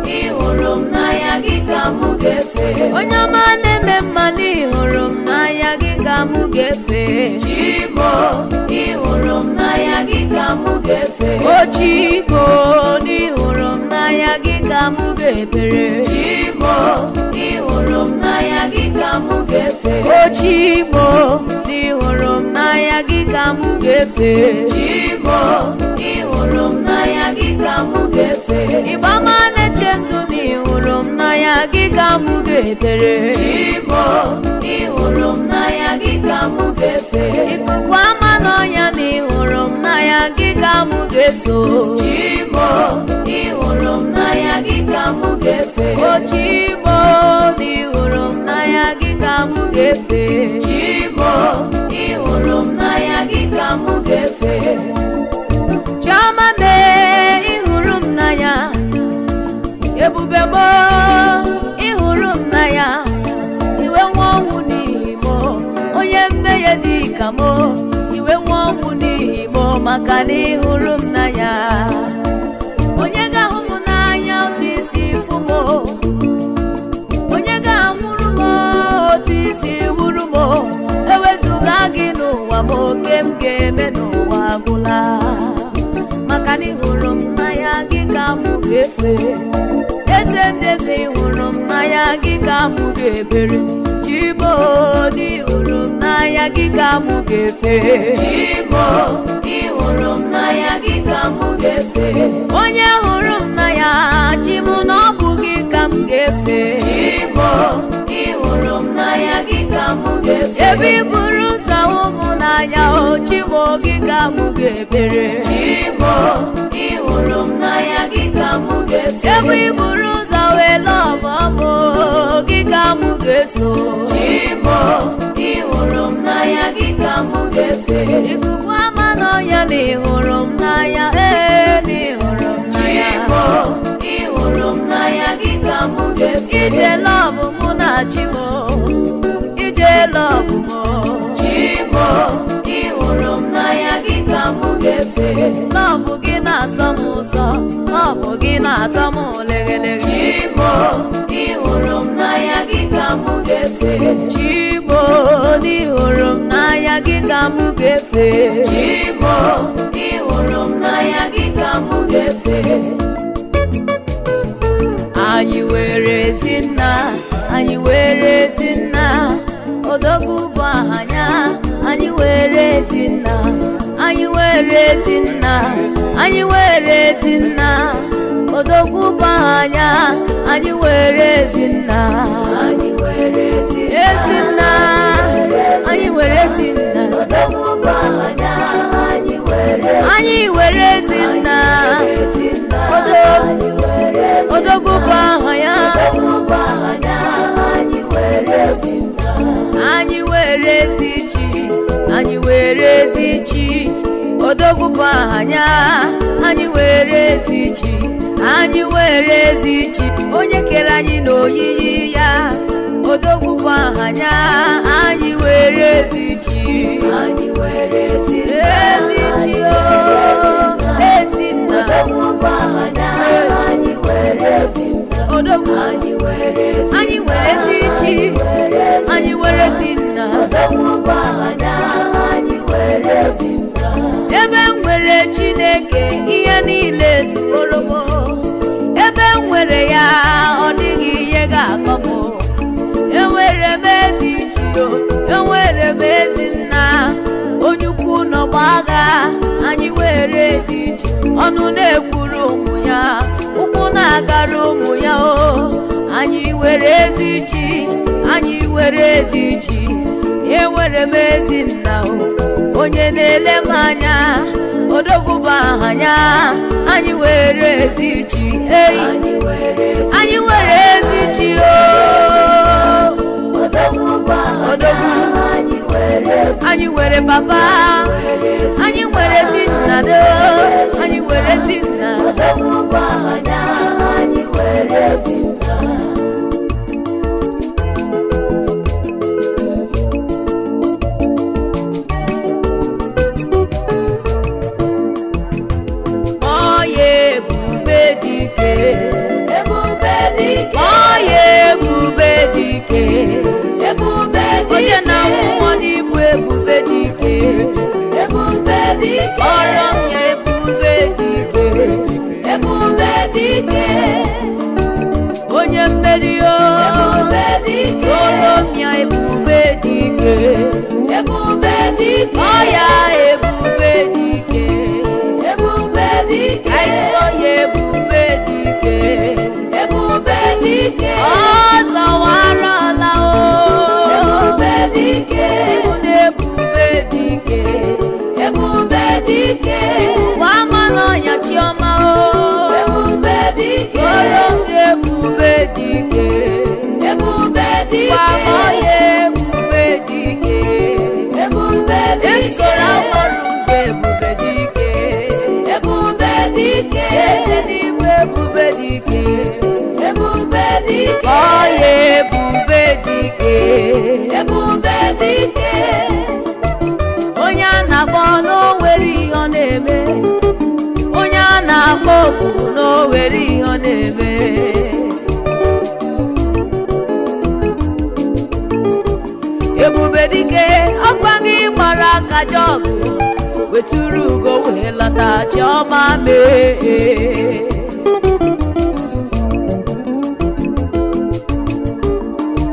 ị hụrụ m n'anya gị ka mụ ga-efe. Onye ọma na-eme mma n'ịhụrụ m n'anya gị ka mụ ga-efe. Chimo, ị hụrụ m n'anya gị ka mụ ga-efe. O Chimo, n'ịhụrụ m n'anya gị ka mụ ga-ebere. Chimo, ị hụrụ m n'anya gị ka mụ ga-efe. O Chimo, n'ịhụrụ m n'anya gị ka mụ ga-efe. Chimo, ị hụrụ m n'anya gị ka mụ ga-efe. Ịgba ma na-eche ndụ n'ịhụrụ m n'anya gị ka mụ ga-ebere. Chimo, ị hụrụ m n'anya gị ka mụ ga-efe. Ikuku ama n'ọnya n'ịhụrụ m n'anya gị ka mụ ga-eso. Chimo, ị hụrụ m n'anya gị ka mụ ga-efe. O Chimo, n'ịhụrụ m n'anya gị ka mụ ga-efe. Chimo, ị hụrụ m n'anya gị ka mụ ga-efe. maka na ị hụrụ m n'anya. Onye ga-ahụ m n'anya otu isi fụ m, onye ga-ahụrụ m otu isi hụrụ m. Ewezuga gị n'ụwa m, oke m ga-eme n'ụwa agwụla. Maka na ị hụrụ m n'anya, gị ka m ga-efe. Eze ndị eze, ị hụrụ m n'anya, gị ka m ga-ebere. Chibo, ị hụrụ m n'anya, gị ka m ga-efe. Chibo, ị hụrụ m n'anya, gị ka m ga-efe. Onye hụrụ m n'anya, chi m na ọ bụ gị ka m ga-efe. Chibo, ị hụrụ m n'anya, gị ka m ga-efe. Ebe ị buru ụzọ ụmụ n'anya, o Chibo, gị ka m ga-ebere. Chibo, ị hụrụ m n'anya, gị ka m ga-efe. Ebe ị buru ụzọ wele ọbọbọ, gị ka m ga-eso. Chibo, ị hụrụ m n'anya, gị ka m ga-efe. Ikuku ama n'ọnya na ị hụrụ m n'anya, na ị hụrụ m n'anya. Chibo, ị hụrụ m n'anya, gị ka m ga-efe. Ije lọbụ mụ na Chibo, ije lọbụ m. Chibo, ị hụrụ m n'anya, gị ka m ga-efe. Lọbụ gị na-asọ m ụzọ, lọbụ gị na-atọ m legelege. Chibo, ị hụrụ m n'anya, gị ka m ga-efe. Chibo, ị hụrụ m n'anya, gị ka m ga-efe. Chibo, ị hụrụ m n'anya, gị ka m ga-efe. Anyị were ezi nna, anyị were ezi nna, odogwu bụ aha ya. Anyị were ezi nna, anyị were ezi nna, anyị were ezi nna, odogwu bụ aha ya. Anyị were ezi nna, Anyị were ezi nna, anyị were ezi nna, odogwu bụ aha ya. Anyị were anyị were ezi nna, ezi nna. odogwu bụ aha ya. Odogwu bụ aha ya. Anyị were ezi nna. Anyị were ezi chi, anyị were ezi chi, odogwu bụ aha ya. Anyị were ezi chi, anyị were ezi chi, onye kere anyị n'oyiyi ya. Odogwu bụ aha ya. Anyị were ezi chi, Anyị were ezi ezi chi, ezi nna. Odogwu bụ aha ya. Anyị were ezi nna. Odogwu, Anyị were ezi anyị were ezi chi, anyị were ezi nna. Odogwu bụ aha ya. Anyị were ezi nna. Ebe m nwere Chineke, ihe niile zugoro m. Ebe m nwere ya, ọ dịghị ihe ga-akọ m. Enwere m ezi chi, enwere m ezi nna, onye ukwu n'ọgba agha. Anyị were ezi chi, ọnụ na-ekwuru ụmụ ya, ụkwụ na-agara ụmụ ya. Anyị were ezi chi, anyị were ezi chi, enwere m ezi nna, onye na-ele m anya. Odogwu bụ aha ya. Anyị were ezi chi, Anyị were ezi anyị were ezi chi, Odogwu bụ aha ya. Anyị were ezi anyị were papa, anyị were ezi nna, anyị were ezi nna. Odogwu bụ aha ya. Anyị were ezi nna. Onye ebube dike, Ebube dike. onye ebube dike, Ebube onye dike. na-awụ mmụọ n'igwe. Ebube dike, Ebube dike. ọrụ m ya ebube dike, Ebube dike. onye mmeri o. Ebube dike. ọrụ m ya ebube dike, Ebube dike. ọya ebube dike, Ebube dike. aịsọ ya ebube dike. Ebube dike. Ọ zawarala o. Ebube dike. Ịbụ na-ebube dike, Ebube dike. gwa ama n'ọnya chiọma o. Ebube dike. Oro m ebube dike, Ebube dike. gwa ama ọya ebube dike. Ebube dike. Esoro ọrụ ụzọ ebube dike, Ebube dike. eze n'igwe ebube dike. Ebube dike. Ọya ebube dike, Ebube dike. onye a na-akpọ n'onwere ihe ọ na-eme. aka jọgụ weturu ugo wee lọta chiọma mee.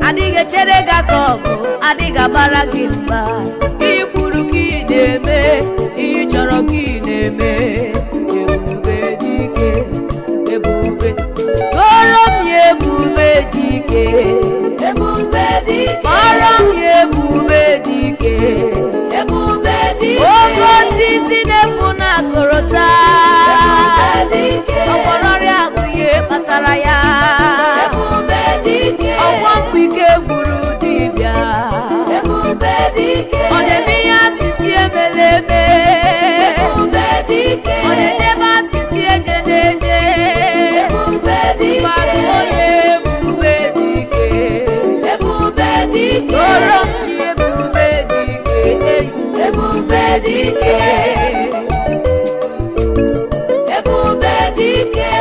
Adịghị echere gị aka ọgụ, adịghị abara gị mba. Ihe kwuru ka ị na-eme, ihe chọrọ ka ị na-eme. Ebube dike, ebube tụọrọ m ya ebube dike, ebube dike, kpọrọ m ya ebube dike, ebube dike, oke osisi na-efu na akụrụta, ebube dike, ọgwọrọrịa bụ ihe kpatara ya, ebube dike, ọgwọ mkpu ike gburu dibịa, ebube dike, ọ na-eme ihe asịsị emere eme, ebube dike, ọ na-ejebe asịsị eje na-eje, ebube dike, gbatuo ya ebube dike, ebube dike, toro m chi ebube dike, ebube dike, ebube dike.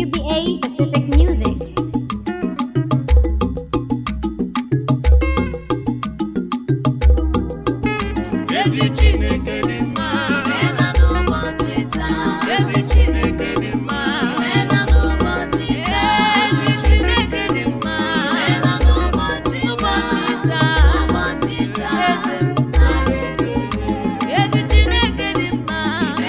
UBA Pacific Music. Ezi Chineke dị mma, Ela n'ụbọchị taa, ezi Chineke dị mma, ela n'ụbọchị taa, ezi Chineke dị mma, ela n'ụbọchị taa, ụbọchị taa, ezi Chineke dị mma,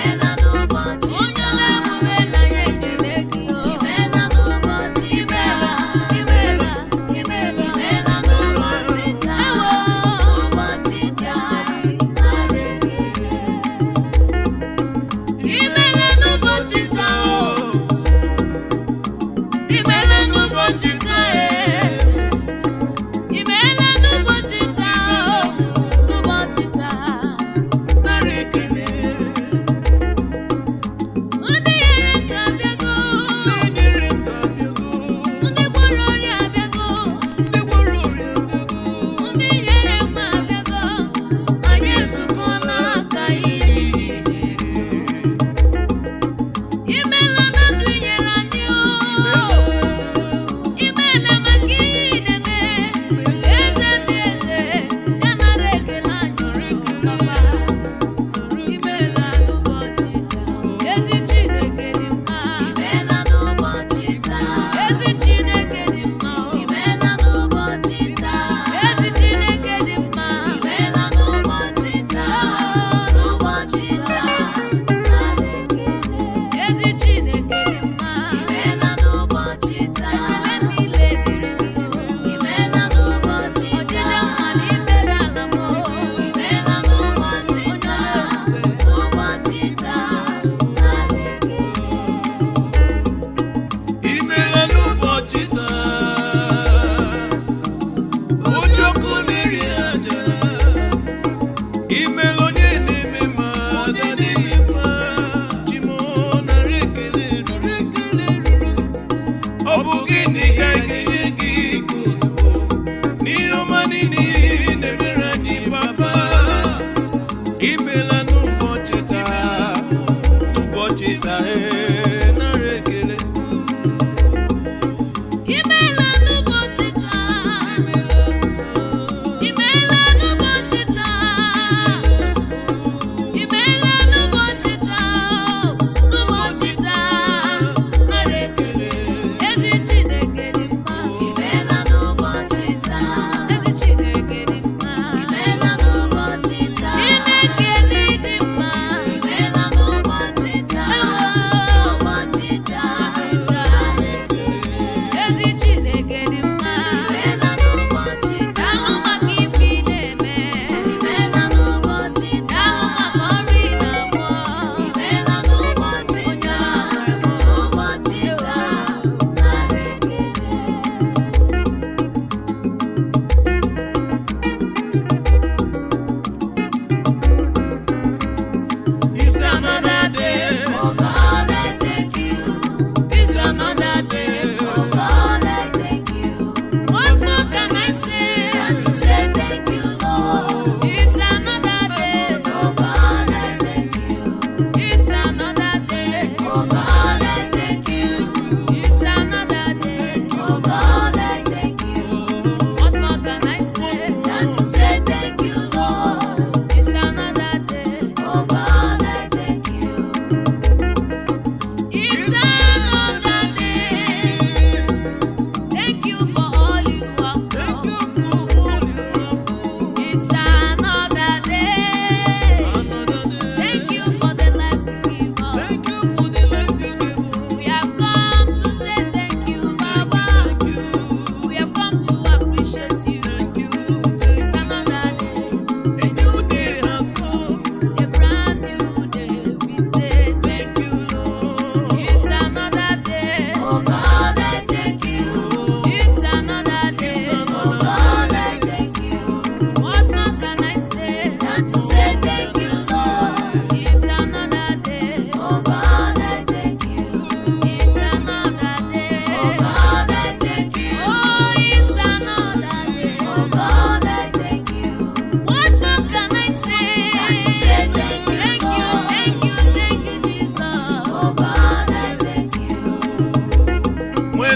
ela n'ụbọchị onye ọla ebube na ya ekele gị o. ela n'ụbọchị Imela, taa, imela, imela, ela n'ụbọchị taa, ụbọchị taa, imela n'ụbọchị taa o. Imela n'ụbọchị taa e. Imela n'ụbọchị taa o. N'ụbọchị taa. nara ekele, Ndị nyere ndụ abịago. na-enyere ndụ abịago, Ndị gwọrọ ọrịa abịago. ndị gwọrọ ọrịa abịago, Ndị nyere mma abịago. Anyị ezukọla ka ihe niile. Imela na ndụ i nyere anyị o.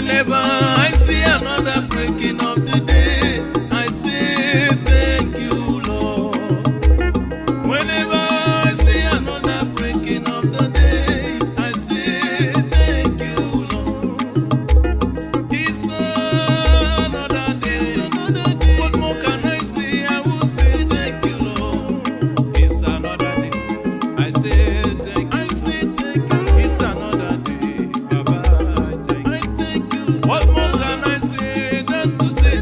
Whenever I see another breaking of the day, I say thank you, Lord. Whenever I see another breaking of the day, I say thank you, Lord. It's another day. What more can I say? I will say thank you, Lord. It's another day. I say thank you. It's another day. Baba, I thank you. What more can I say than to say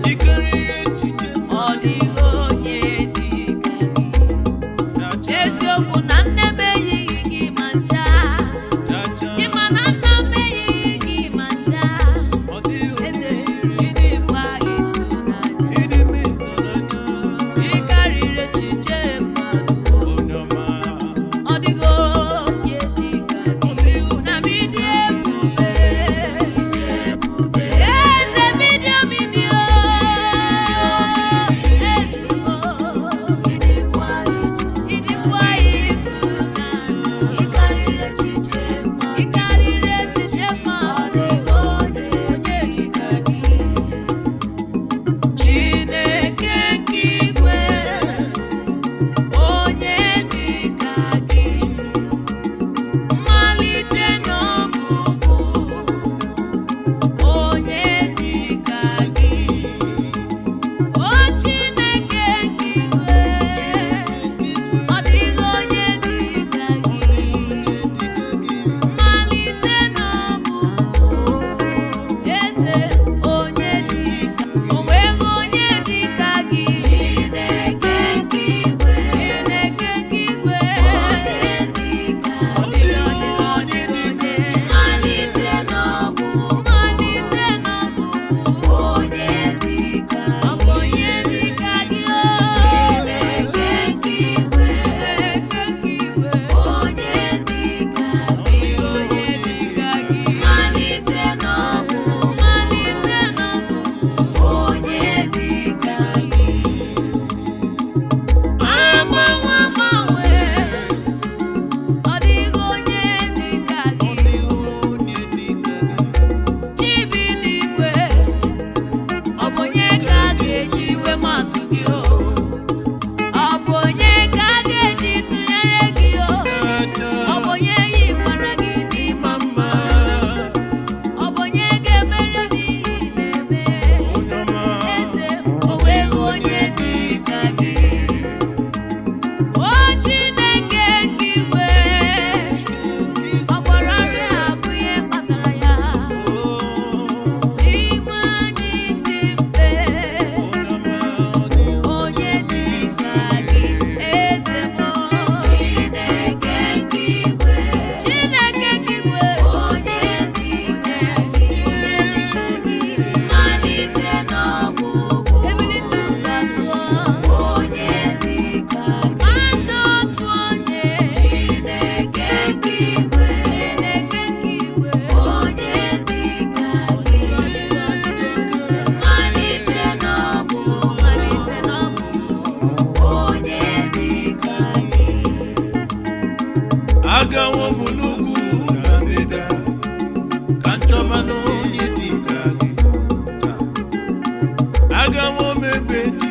Ikari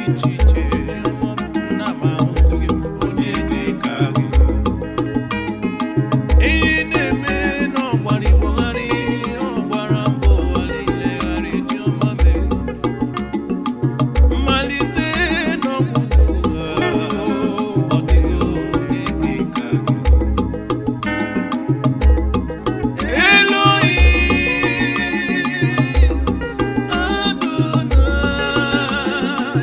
iche iche nna m ahụtụghị m onye dị ka gị. Ihe na-eme n'ọgbara Igbogharị, ọgbara mba ụwa niile ghara eji ọma mee. Mmalite n'ọgwụgwụ ha, ọ dịghị onye dị ka gị. Elohim, Adonai,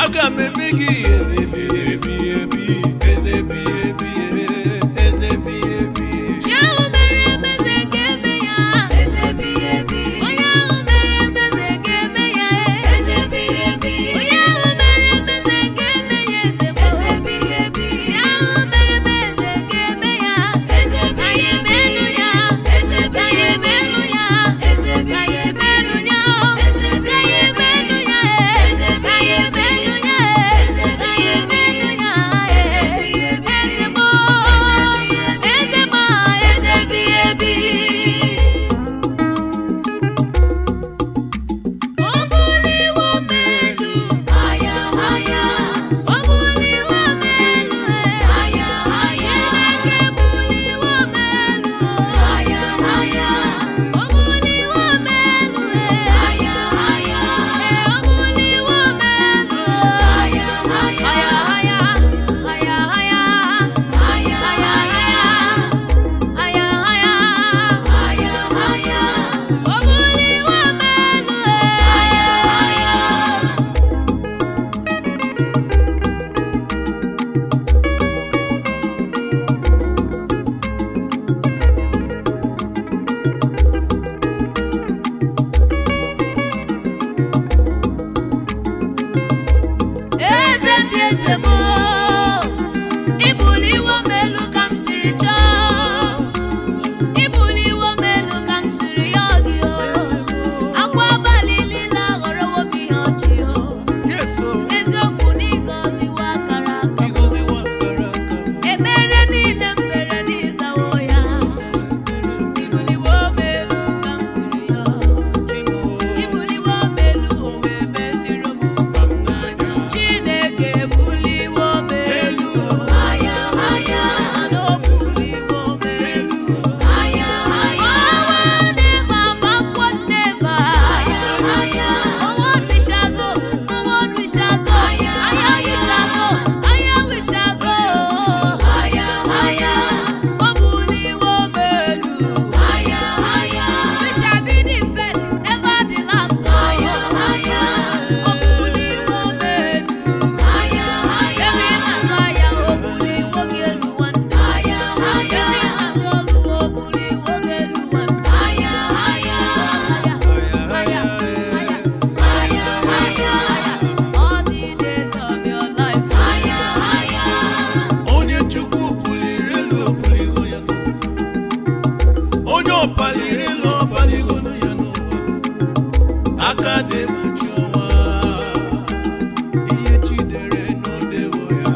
Aga m eme gị eze bi ebi, eze bi ebi, eze bi ebi. aka dị machi ọnwa ihe chidere n'odewo ya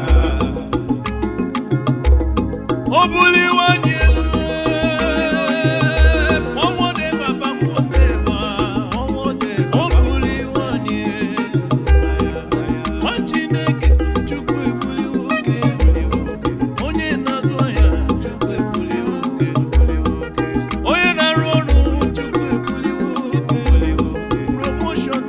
o buliwanye elu ọnwụde baba kwodeba ọnwụde o buliwanye nwa Chineke Chukwu ebuliwo oke onye na-azụ ahịa Chukwu ebuliwo oke onye na-arụ ọrụ Chukwu ebuliwo oke promotion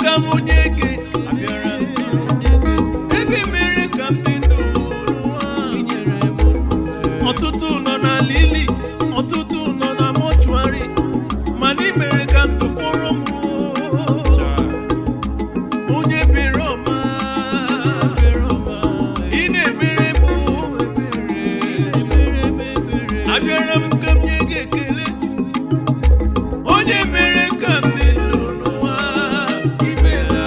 ka m nye gị abịara ebe mere ka m dị ndụ n'ụwa. Ọtụtụ nọ na lili, ọtụtụ nọ na mọchụarị, mana ị mere ka ndụ kpọrọ m. Onye bere ọma, ị na-emere m ebere. Abịara m ka m nye gị ekele. Onye mere ka m dị ndụ n'ụwa, ibela.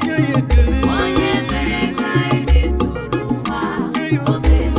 Nye ya ekele. Nye ya otuto.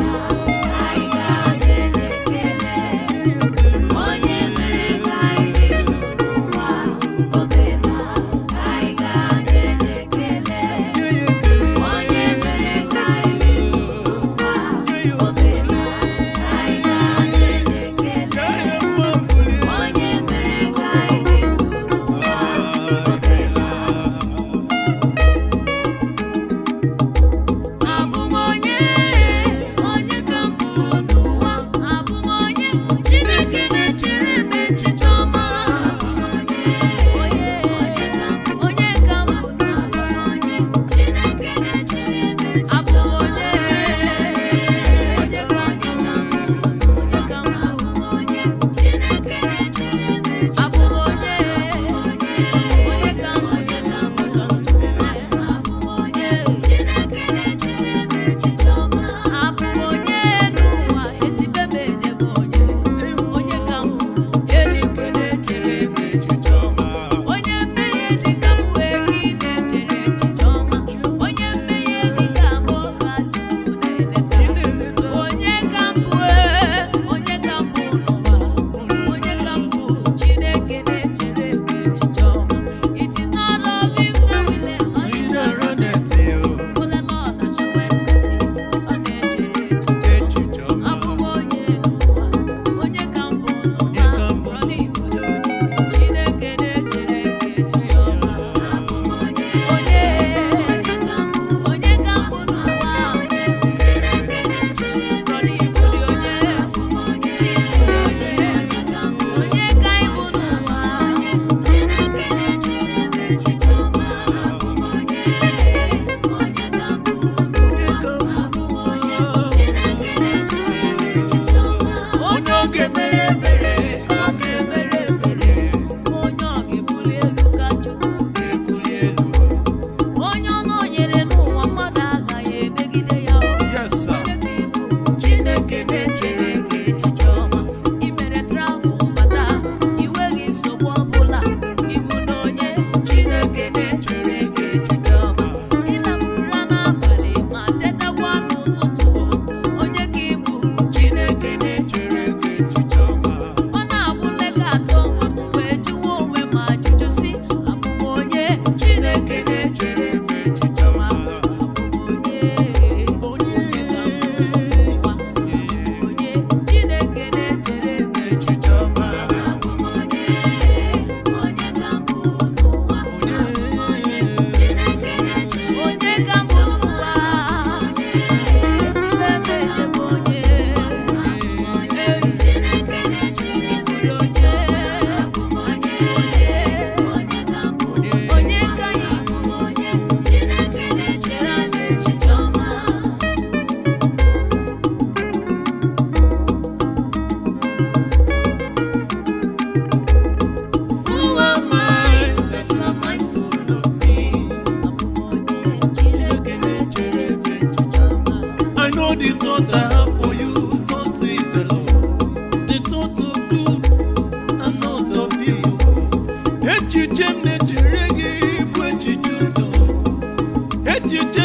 Echiche